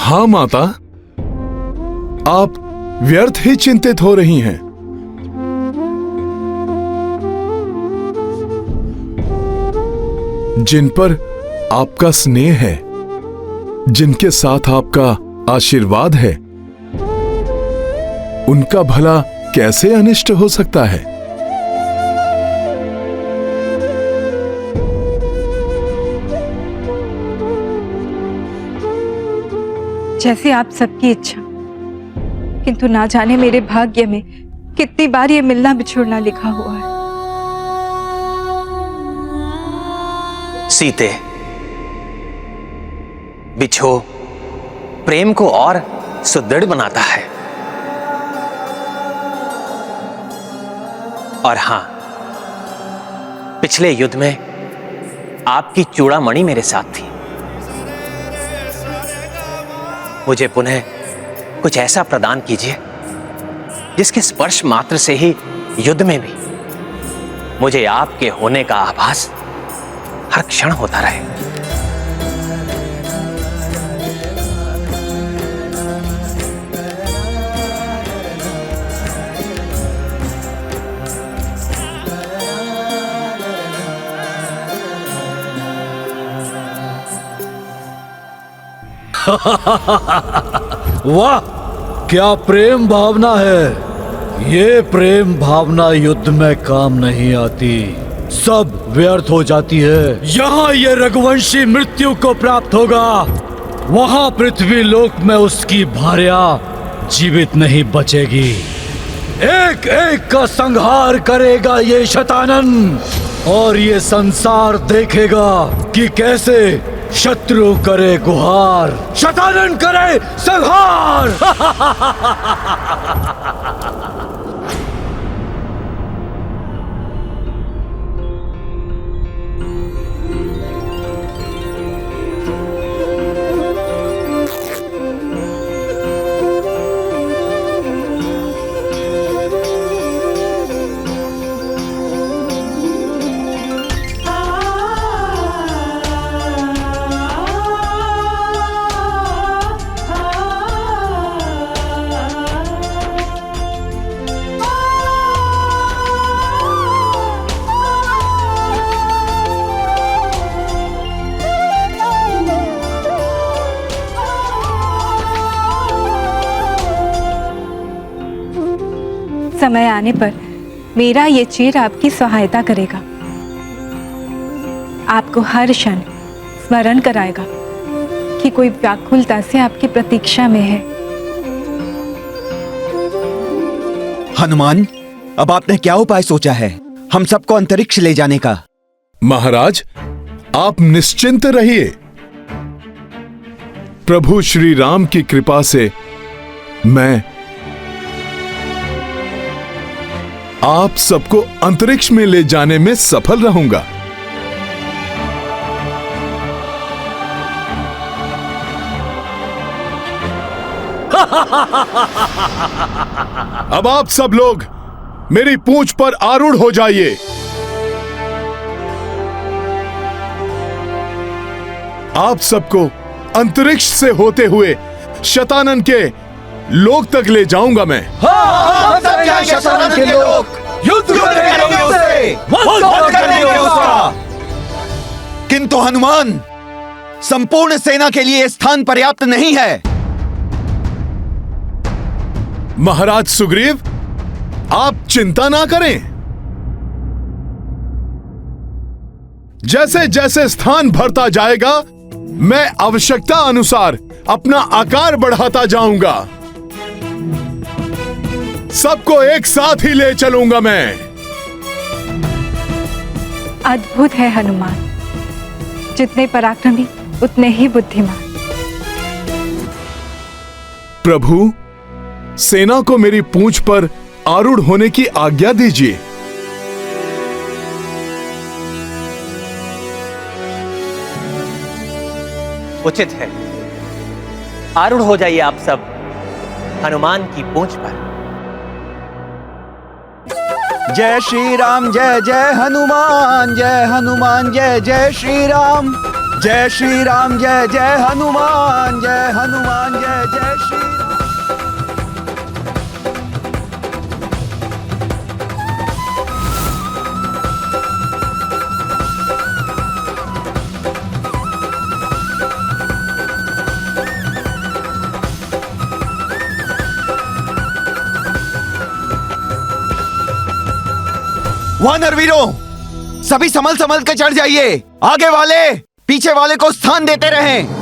हाँ माता, आप व्यर्थ ही चिंतित हो रही हैं। जिन पर आपका स्नेह है, जिनके साथ आपका आशीर्वाद है, उनका भला कैसे अनिष्ट हो सकता है? जैसे आप सबकी इच्छा, किंतु ना जाने मेरे भाग्य में कितनी बार ये मिलना बिछुड़ना लिखा हुआ है। सीते, बिछो प्रेम को और सुदृढ़ बनाता है। और हां, पिछले युद्ध में आपकी चूड़ामणि मेरे साथ थी। मुझे पुनः कुछ ऐसा प्रदान कीजिए जिसके स्पर्श मात्र से ही युद्ध में भी मुझे आपके होने का आभास हर क्षण होता रहे। वाह, क्या प्रेम भावना है। ये प्रेम भावना युद्ध में काम नहीं आती, सब व्यर्थ हो जाती है। यहाँ ये रघुवंशी मृत्यु को प्राप्त होगा, वहां पृथ्वी लोक में उसकी भार्या जीवित नहीं बचेगी। एक एक का संहार करेगा ये शतानन, और ये संसार देखेगा कि कैसे शत्रु करे गुहार, शतानन करे संहार। समय आने पर मेरा ये चीर आपकी सहायता करेगा, आपको हर क्षण स्मरण कराएगा कि कोई व्याकुलता से आपकी प्रतीक्षा में है। हनुमान, अब आपने क्या उपाय सोचा है हम सबको अंतरिक्ष ले जाने का? महाराज, आप निश्चिंत रहिए। प्रभु श्री राम की कृपा से मैं आप सबको अंतरिक्ष में ले जाने में सफल रहूंगा। अब आप सब लोग मेरी पूंछ पर आरूढ़ हो जाइए। आप सबको अंतरिक्ष से होते हुए शतानन के लोक तक ले जाऊंगा मैं। शतानन के लोक युद्ध करेंगे उससे, वध करेंगे उसका। किंतु हनुमान, संपूर्ण सेना के लिए स्थान पर्याप्त नहीं है। महाराज सुग्रीव, आप चिंता ना करें। जैसे जैसे स्थान भरता जाएगा, मैं आवश्यकता अनुसार अपना आकार बढ़ाता जाऊंगा। सबको एक साथ ही ले चलूंगा मैं। अद्भुत है हनुमान, जितने पराक्रमी उतने ही बुद्धिमान। प्रभु, सेना को मेरी पूंछ पर आरूढ़ होने की आज्ञा दीजिए। उचित है, आरूढ़ हो जाइए आप सब हनुमान की पूंछ पर। जय श्री राम, जय जय हनुमान, जय हनुमान, जय जय श्री राम। जय श्री राम, जय जय हनुमान, जय हनुमान, जय जय श्री राम। वानर वीरों, सभी संभल संभल के चढ़ जाइए। आगे वाले पीछे वाले को स्थान देते रहें।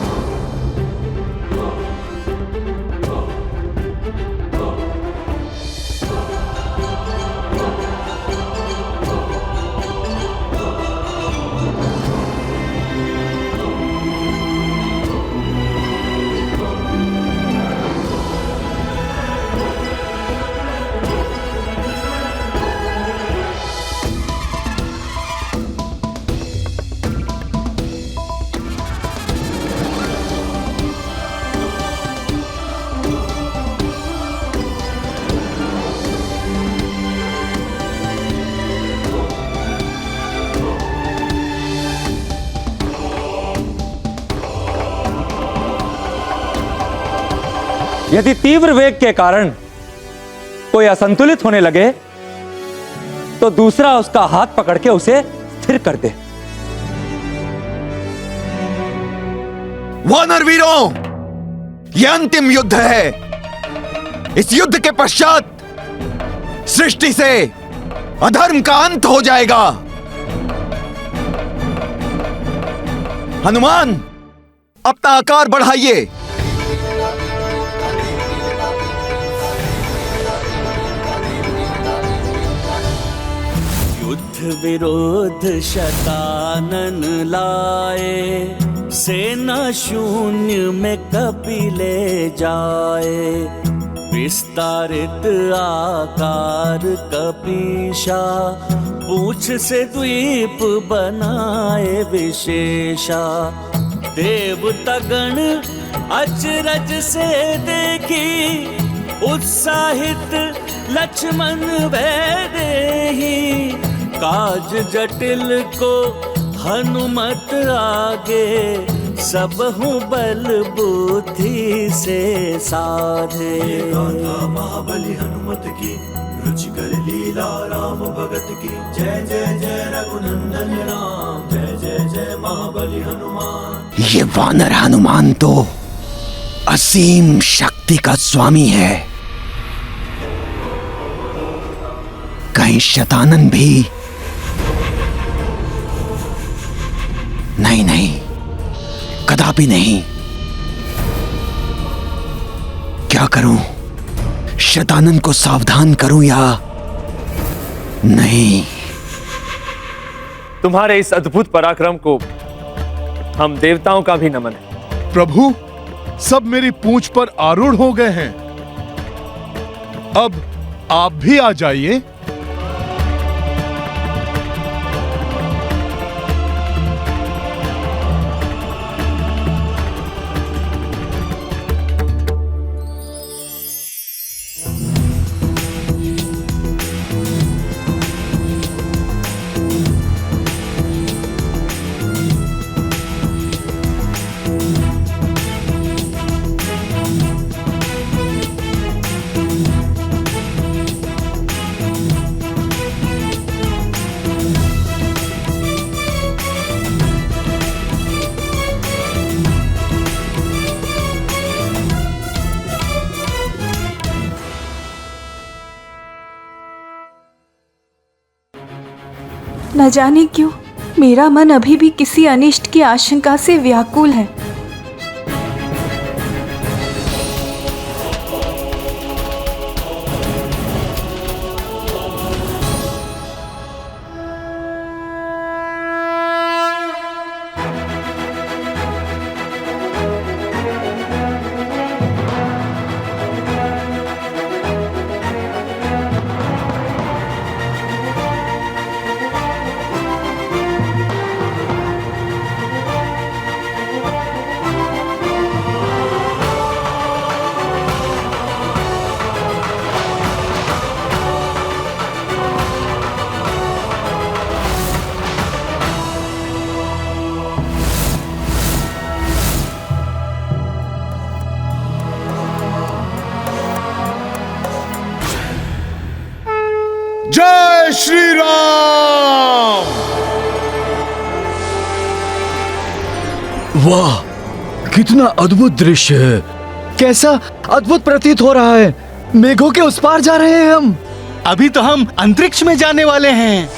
यदि तीव्र वेग के कारण कोई असंतुलित होने लगे तो दूसरा उसका हाथ पकड़ के उसे स्थिर कर दे। वानर वीरों, यह अंतिम युद्ध है। इस युद्ध के पश्चात सृष्टि से अधर्म का अंत हो जाएगा। हनुमान, अपना आकार बढ़ाइए। युद्ध विरोध शतानन लाए, सेना शून्य में कपि ले जाए। विस्तारित आकार कपीशा, पूछ से द्वीप बनाए विशेषा। देवतागण अचरज से देखी, उत्साहित लक्ष्मण भय देहि। काज जटिल को हनुमत आगे, सब हूँ बल बुद्धि से साधे। गाथा महाबली हनुमत की, रुचिकर लीला राम भगत की। जय जय जय रघुनंदन राम, जय जय जय महाबली हनुमान। ये वानर हनुमान तो असीम शक्ति का स्वामी है। कहीं शतानन भी? नहीं नहीं, कदापि नहीं। क्या करूं? शतानन को सावधान करूं या नहीं? तुम्हारे इस अद्भुत पराक्रम को हम देवताओं का भी नमन है। प्रभु, सब मेरी पूंछ पर आरूढ़ हो गए हैं। अब आप भी आ जाइए। न जाने क्यों मेरा मन अभी भी किसी अनिष्ट की आशंका से व्याकुल है। जय श्री राम। वाह, कितना अद्भुत दृश्य है। कैसा अद्भुत प्रतीत हो रहा है। मेघों के उस पार जा रहे हैं हम। अभी तो हम अंतरिक्ष में जाने वाले हैं।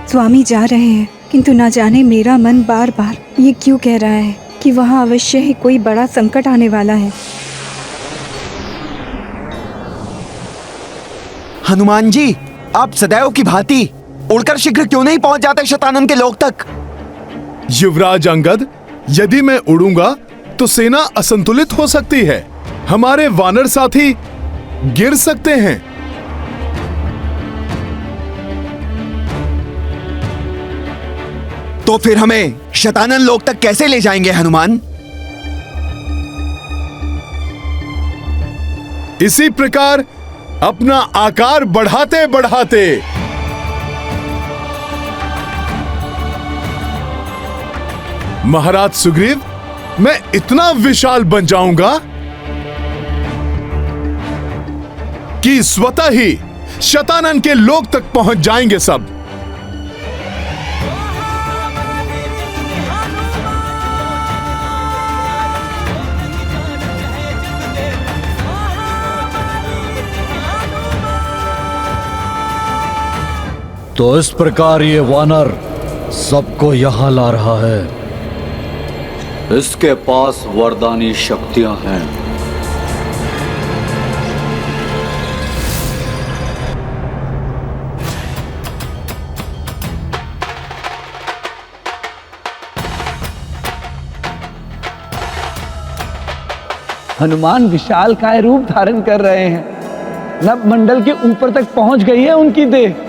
स्वामी जा रहे हैं, किंतु न जाने मेरा मन बार बार ये क्यों कह रहा है कि वहाँ अवश्य ही कोई बड़ा संकट आने वाला है। हनुमान जी, आप सदैव की भांति उड़कर शीघ्र क्यों नहीं पहुंच जाते शतानन के लोक तक? युवराज अंगद, यदि मैं उड़ूंगा तो सेना असंतुलित हो सकती है। हमारे वानर साथी गिर सकते हैं। तो फिर हमें शतानन लोक तक कैसे ले जाएंगे हनुमान? इसी प्रकार अपना आकार बढ़ाते बढ़ाते महाराज सुग्रीव, मैं इतना विशाल बन जाऊंगा कि स्वतः ही शतानन के लोक तक पहुंच जाएंगे सब। तो इस प्रकार ये वानर सबको यहां ला रहा है। इसके पास वरदानी शक्तियां हैं। हनुमान विशाल काय रूप धारण कर रहे हैं। नभ मंडल के ऊपर तक पहुंच गई है उनकी देह।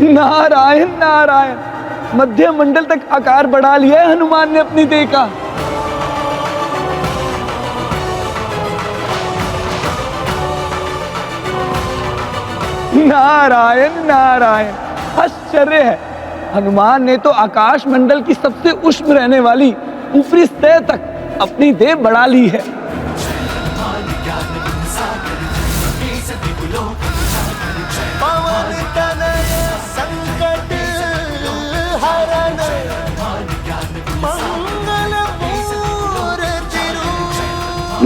नारायण नारायण, मध्य मंडल तक आकार बढ़ा लिया है हनुमान ने अपनी देह का। नारायण नारायण, आश्चर्य है। हनुमान ने तो आकाश मंडल की सबसे उष्ण रहने वाली ऊपरी सतह तक अपनी देह बढ़ा ली है।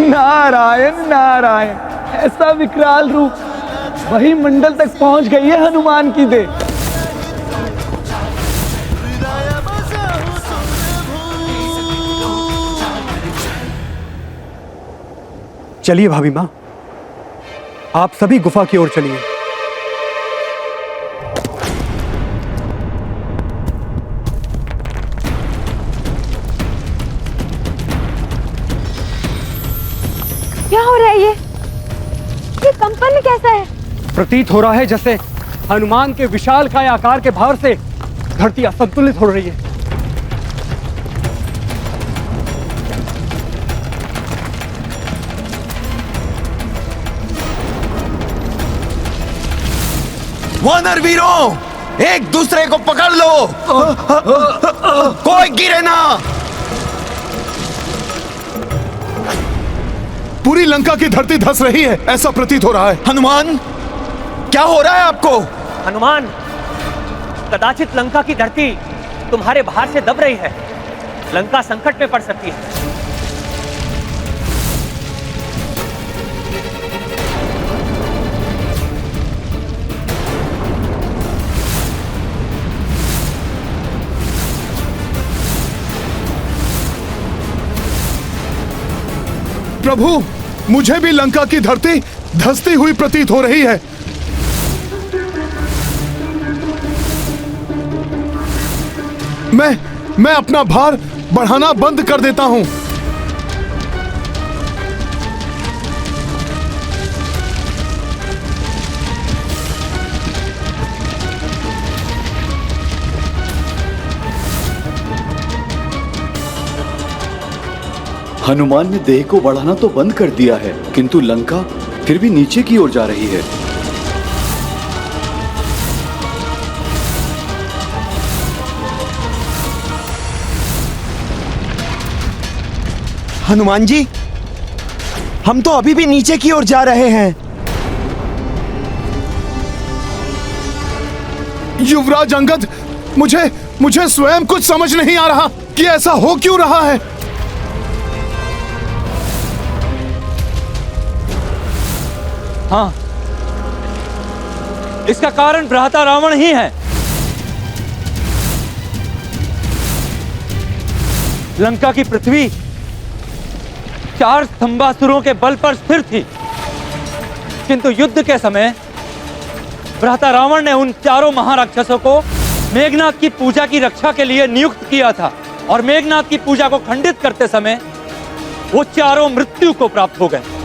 नारायण नारायण, ऐसा विकराल रूप, वही मंडल तक पहुंच गई है हनुमान की देह। चलिए भाभी माँ, आप सभी गुफा की ओर चलिए। क्या हो रहा है ये कंपन कैसा है? प्रतीत हो रहा है जैसे हनुमान के विशालकाय आकार के भार से धरती असंतुलित हो रही है। वानर वीरों, एक दूसरे को पकड़ लो, कोई गिरे ना। पूरी लंका की धरती धंस रही है, ऐसा प्रतीत हो रहा है। हनुमान, क्या हो रहा है आपको? हनुमान, कदाचित लंका की धरती तुम्हारे भार से दब रही है। लंका संकट में पड़ सकती है। प्रभु, मुझे भी लंका की धरती धंसती हुई प्रतीत हो रही है। मैं अपना भार बढ़ाना बंद कर देता हूं। हनुमान ने देह को बढ़ाना तो बंद कर दिया है, किंतु लंका फिर भी नीचे की ओर जा रही है। हनुमान जी, हम तो अभी भी नीचे की ओर जा रहे हैं। युवराज अंगद, मुझे स्वयं कुछ समझ नहीं आ रहा कि ऐसा हो क्यों रहा है। हाँ, इसका कारण भ्राता रावण ही है। लंका की पृथ्वी 4 स्तंभासुरों के बल पर स्थिर थी, किंतु युद्ध के समय भ्राता रावण ने उन चारों महाराक्षसों को मेघनाथ की पूजा की रक्षा के लिए नियुक्त किया था, और मेघनाथ की पूजा को खंडित करते समय वो चारों मृत्यु को प्राप्त हो गए।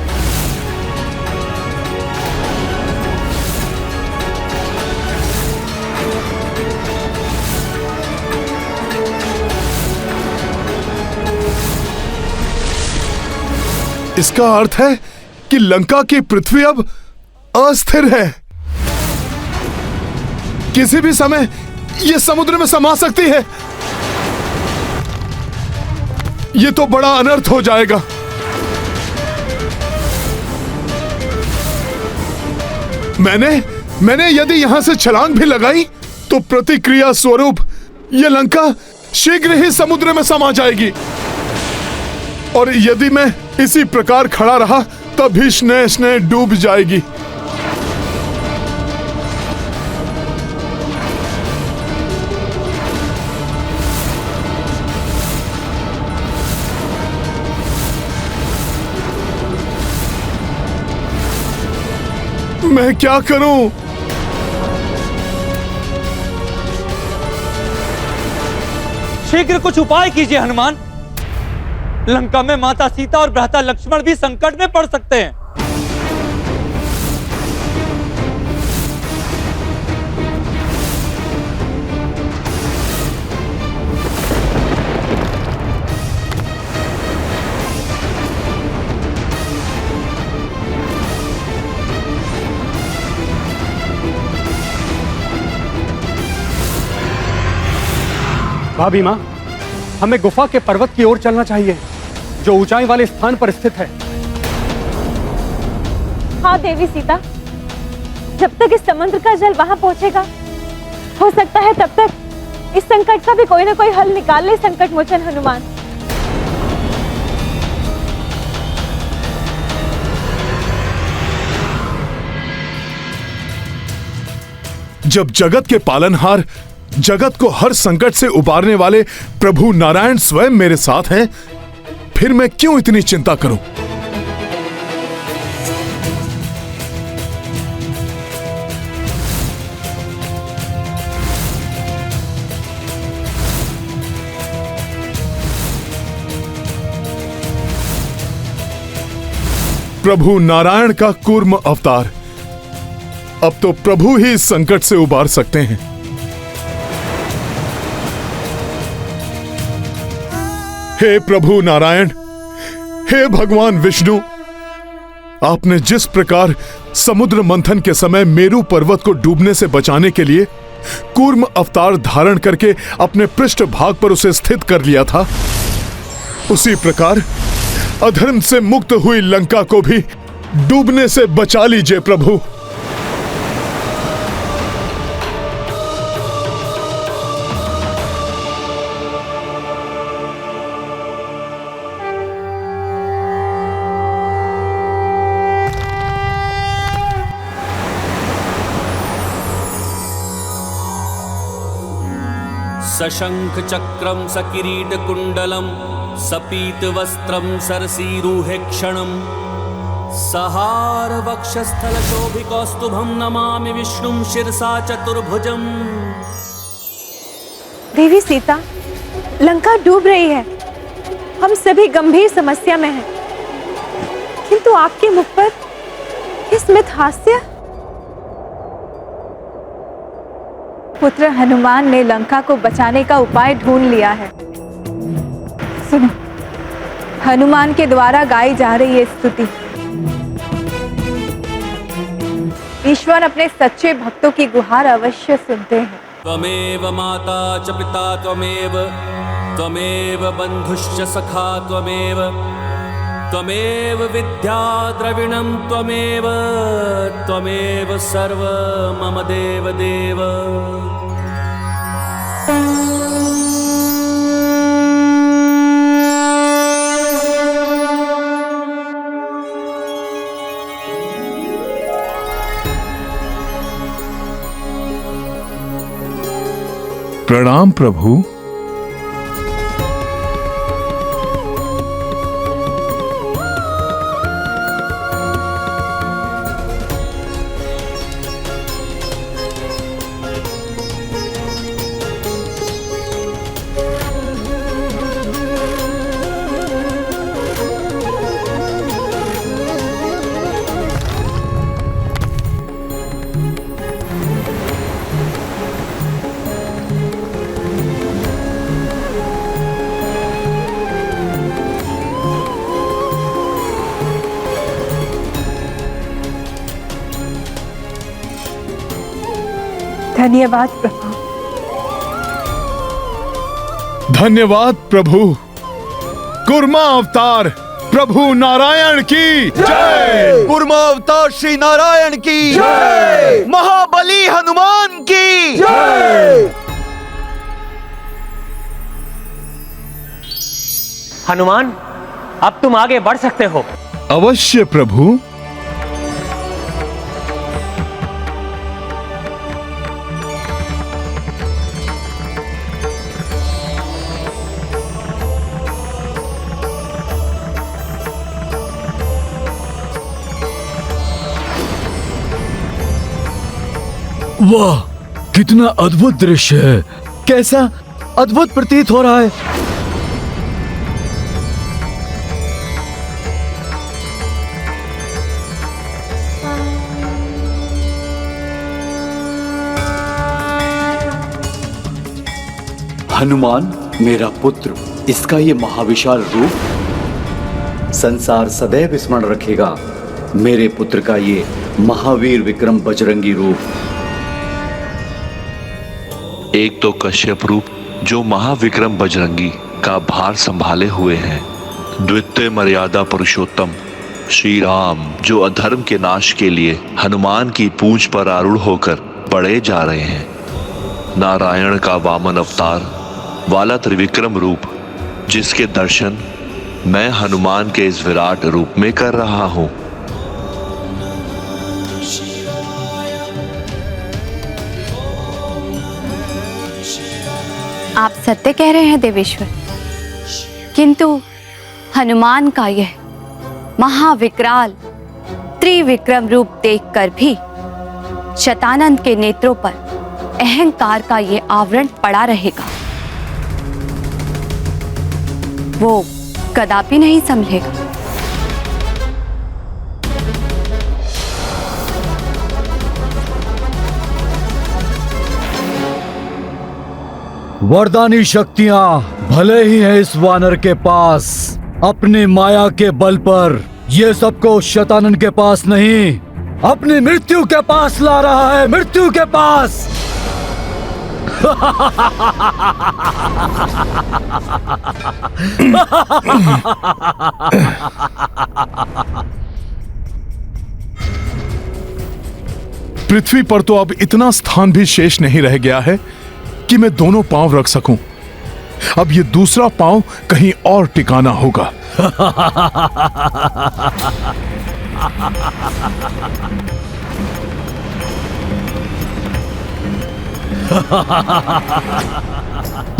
इसका अर्थ है कि लंका की पृथ्वी अब अस्थिर है। किसी भी समय यह समुद्र में समा सकती है। यह तो बड़ा अनर्थ हो जाएगा। मैंने यदि यहां से छलांग भी लगाई तो प्रतिक्रिया स्वरूप यह लंका शीघ्र ही समुद्र में समा जाएगी। और यदि मैं इसी प्रकार खड़ा रहा तब भी स्नेह डूब जाएगी। मैं क्या करूं? शीघ्र कुछ उपाय कीजिए हनुमान। लंका में माता सीता और भ्राता लक्ष्मण भी संकट में पड़ सकते हैं। भाभी माँ, हमें गुफा के पर्वत की ओर चलना चाहिए जो ऊंचाई वाले स्थान पर स्थित है। हाँ देवी सीता, जब तक इस समुद्र का जल वहां पहुंचेगा, हो सकता है तब तक इस संकट का भी कोई ना कोई हल निकाल ले संकट मोचन हनुमान। जब जगत के पालनहार, जगत को हर संकट से उबारने वाले प्रभु नारायण स्वयं मेरे साथ हैं, फिर मैं क्यों इतनी चिंता करूं? प्रभु नारायण का कूर्म अवतार, अब तो प्रभु ही इस संकट से उबार सकते हैं। हे प्रभु नारायण, हे भगवान विष्णु, आपने जिस प्रकार समुद्र मंथन के समय मेरु पर्वत को डूबने से बचाने के लिए कूर्म अवतार धारण करके अपने पृष्ठ भाग पर उसे स्थित कर लिया था, उसी प्रकार अधर्म से मुक्त हुई लंका को भी डूबने से बचा लीजिए प्रभु। सशंख चक्रम सकिरीट कुंडलम सपीत वस्त्रम सरसीरुहे क्षणम सहार वक्षस्थल शोभिकौस्तुभम नमामि विष्णुम शिरसा चतुर्भुजम। देवी सीता, लंका डूब रही है। हम सभी गंभीर समस्या में हैं। किंतु आपके मुख पर ये स्मित हास्य। पुत्र हनुमान ने लंका को बचाने का उपाय ढूंढ लिया है। सुनो, हनुमान के द्वारा गाई जा रही है स्तुति। ईश्वर अपने सच्चे भक्तों की गुहार अवश्य सुनते हैं। त्वमेव माता च पिता त्वमेव, त्वमेव बंधुश्च सखा त्वमेव, त्वमेव विद्या द्रविणं त्वमेव, त्वमेव सर्व मम देव देव। प्रणाम प्रभु। धन्यवाद प्रभु। धन्यवाद प्रभु। कुर्मा अवतार प्रभु नारायण की जय। कुर्मा अवतार श्री नारायण की जय। महाबली हनुमान की जय। हनुमान, अब तुम आगे बढ़ सकते हो। अवश्य प्रभु। वाह, कितना अद्भुत दृश्य है। कैसा अद्भुत प्रतीत हो रहा है। हनुमान मेरा पुत्र, इसका ये महाविशाल रूप संसार सदैव स्मरण रखेगा। मेरे पुत्र का ये महावीर विक्रम बजरंगी रूप। एक तो कश्यप रूप जो महाविक्रम बजरंगी का भार संभाले हुए हैं, द्वितीय मर्यादा पुरुषोत्तम श्री राम जो अधर्म के नाश के लिए हनुमान की पूंछ पर आरूढ़ होकर बढ़े जा रहे हैं, नारायण का वामन अवतार वाला त्रिविक्रम रूप जिसके दर्शन मैं हनुमान के इस विराट रूप में कर रहा हूं। आप सत्य कह रहे हैं देवेश्वर, किंतु हनुमान का यह महाविकराल त्रिविक्रम रूप देखकर भी शतानंद के नेत्रों पर अहंकार का ये आवरण पड़ा रहेगा। वो कदापि नहीं संभलेगा। वरदानी शक्तियां भले ही है इस वानर के पास, अपनी माया के बल पर ये सबको शतानंद के पास नहीं, अपनी मृत्यु के पास ला रहा है। मृत्यु के पास। पृथ्वी पर तो अब इतना स्थान भी शेष नहीं रह गया है कि मैं दोनों पांव रख सकूं। अब ये दूसरा पांव कहीं और टिकाना होगा।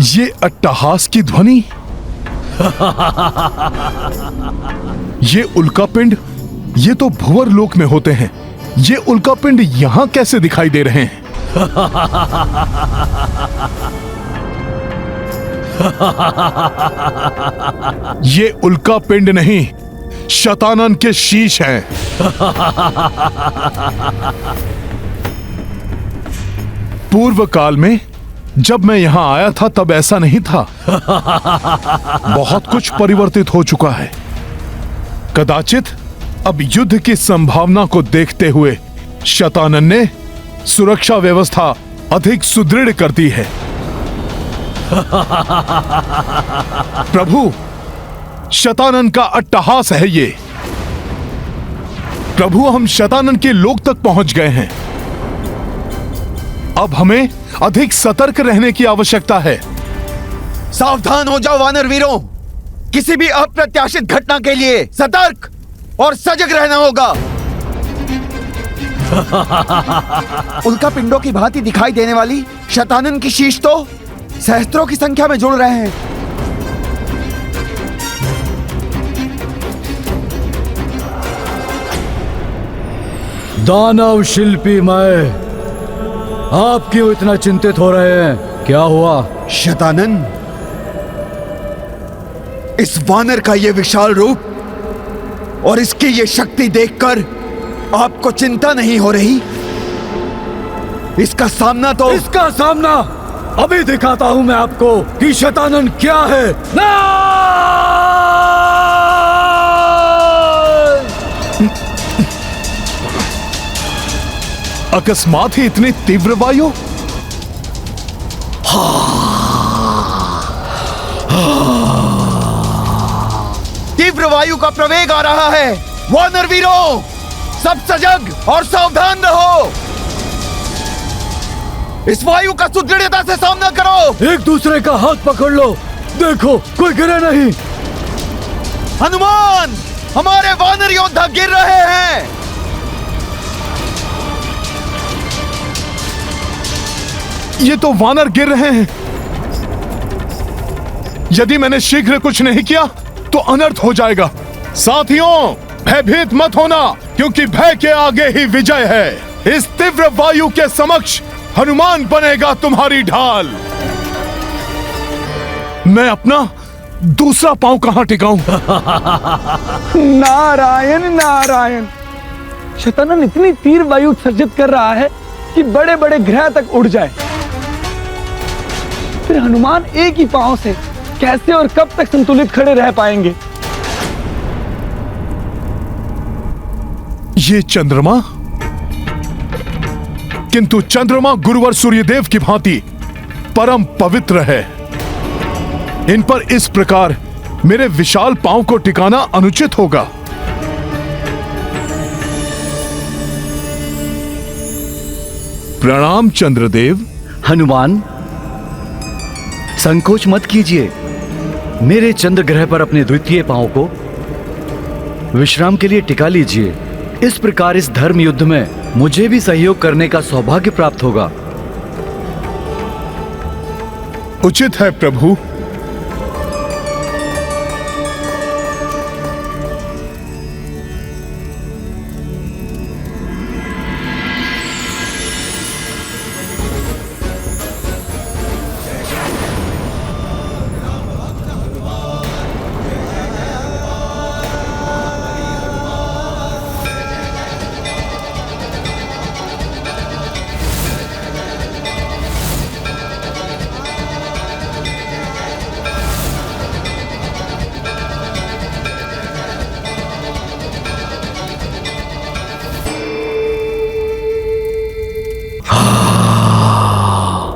ये अट्टहास की ध्वनि, ये उल्कापिंड, ये तो भुवर लोक में होते हैं। ये उल्कापिंड यहां कैसे दिखाई दे रहे हैं? ये उल्कापिंड नहीं, शतानन के शीश हैं। पूर्व काल में जब मैं यहां आया था तब ऐसा नहीं था। बहुत कुछ परिवर्तित हो चुका है। कदाचित अब युद्ध की संभावना को देखते हुए शतानन ने सुरक्षा व्यवस्था अधिक सुदृढ़ कर दी है। प्रभु, शतानन का अट्टहास है ये। प्रभु, हम शतानन के लोक तक पहुंच गए हैं। अब हमें अधिक सतर्क रहने की आवश्यकता है। सावधान हो जाओ वानर वीरों, किसी भी अप्रत्याशित घटना के लिए सतर्क और सजग रहना होगा। उल्का पिंडों की भांति दिखाई देने वाली शतानन की शीश तो सहस्त्रों की संख्या में जुड़ रहे हैं। दानव शिल्पी मैं, आप क्यों इतना चिंतित हो रहे हैं? क्या हुआ? शतानन, इस वानर का ये विशाल रूप और इसकी ये शक्ति देखकर आपको चिंता नहीं हो रही? इसका सामना अभी दिखाता हूं मैं आपको कि शतानन क्या है। अकस्मात ही इतनी तीव्र वायु तीव्र वायु का प्रवेग आ रहा है। वानर वीरों, सब सजग और सावधान रहो। इस वायु का सुदृढ़ता से सामना करो। एक दूसरे का हाथ पकड़ लो, देखो कोई गिरे नहीं। हनुमान, हमारे वानर योद्धा गिर रहे हैं। ये तो वानर गिर रहे हैं। यदि मैंने शीघ्र कुछ नहीं किया तो अनर्थ हो जाएगा। साथियों, भयभीत मत होना, क्योंकि भय के आगे ही विजय है। इस तीव्र वायु के समक्ष हनुमान बनेगा तुम्हारी ढाल। मैं अपना दूसरा पांव कहां टिकाऊं? नारायण नारायण। शतानन इतनी तीव्र वायु उत्सर्जित कर रहा है कि बड़े बड़े ग्रह तक उड़ जाए। फिर हनुमान एक ही पांव से कैसे और कब तक संतुलित खड़े रह पाएंगे? ये चंद्रमा, किंतु चंद्रमा गुरुवर सूर्यदेव की भांति परम पवित्र है। इन पर इस प्रकार मेरे विशाल पांव को टिकाना अनुचित होगा। प्रणाम चंद्रदेव। हनुमान, संकोच मत कीजिए। मेरे चंद्र ग्रह पर अपने द्वितीय पांव को विश्राम के लिए टिका लीजिए। इस प्रकार इस धर्म युद्ध में मुझे भी सहयोग करने का सौभाग्य प्राप्त होगा। उचित है प्रभु।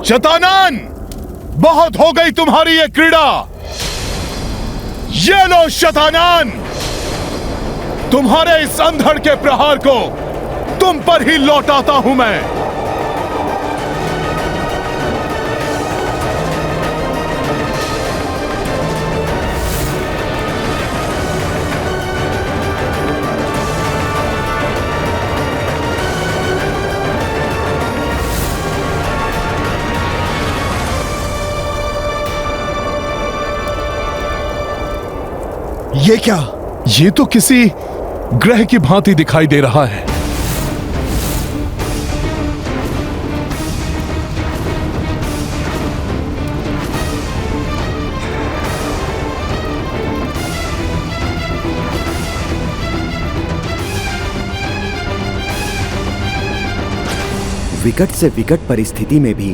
शतानन, बहुत हो गई तुम्हारी ये क्रीड़ा। ये लो शतानन, तुम्हारे इस अंधड़ के प्रहार को तुम पर ही लौटाता हूं मैं। ये क्या? ये तो किसी ग्रह की भांति दिखाई दे रहा है। विकट से विकट परिस्थिति में भी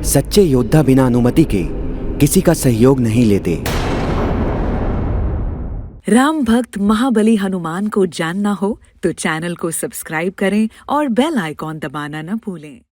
सच्चे योद्धा बिना अनुमति के किसी का सहयोग नहीं लेते। राम भक्त महाबली हनुमान को जानना हो तो चैनल को सब्सक्राइब करें और बेल आइकॉन दबाना न भूलें।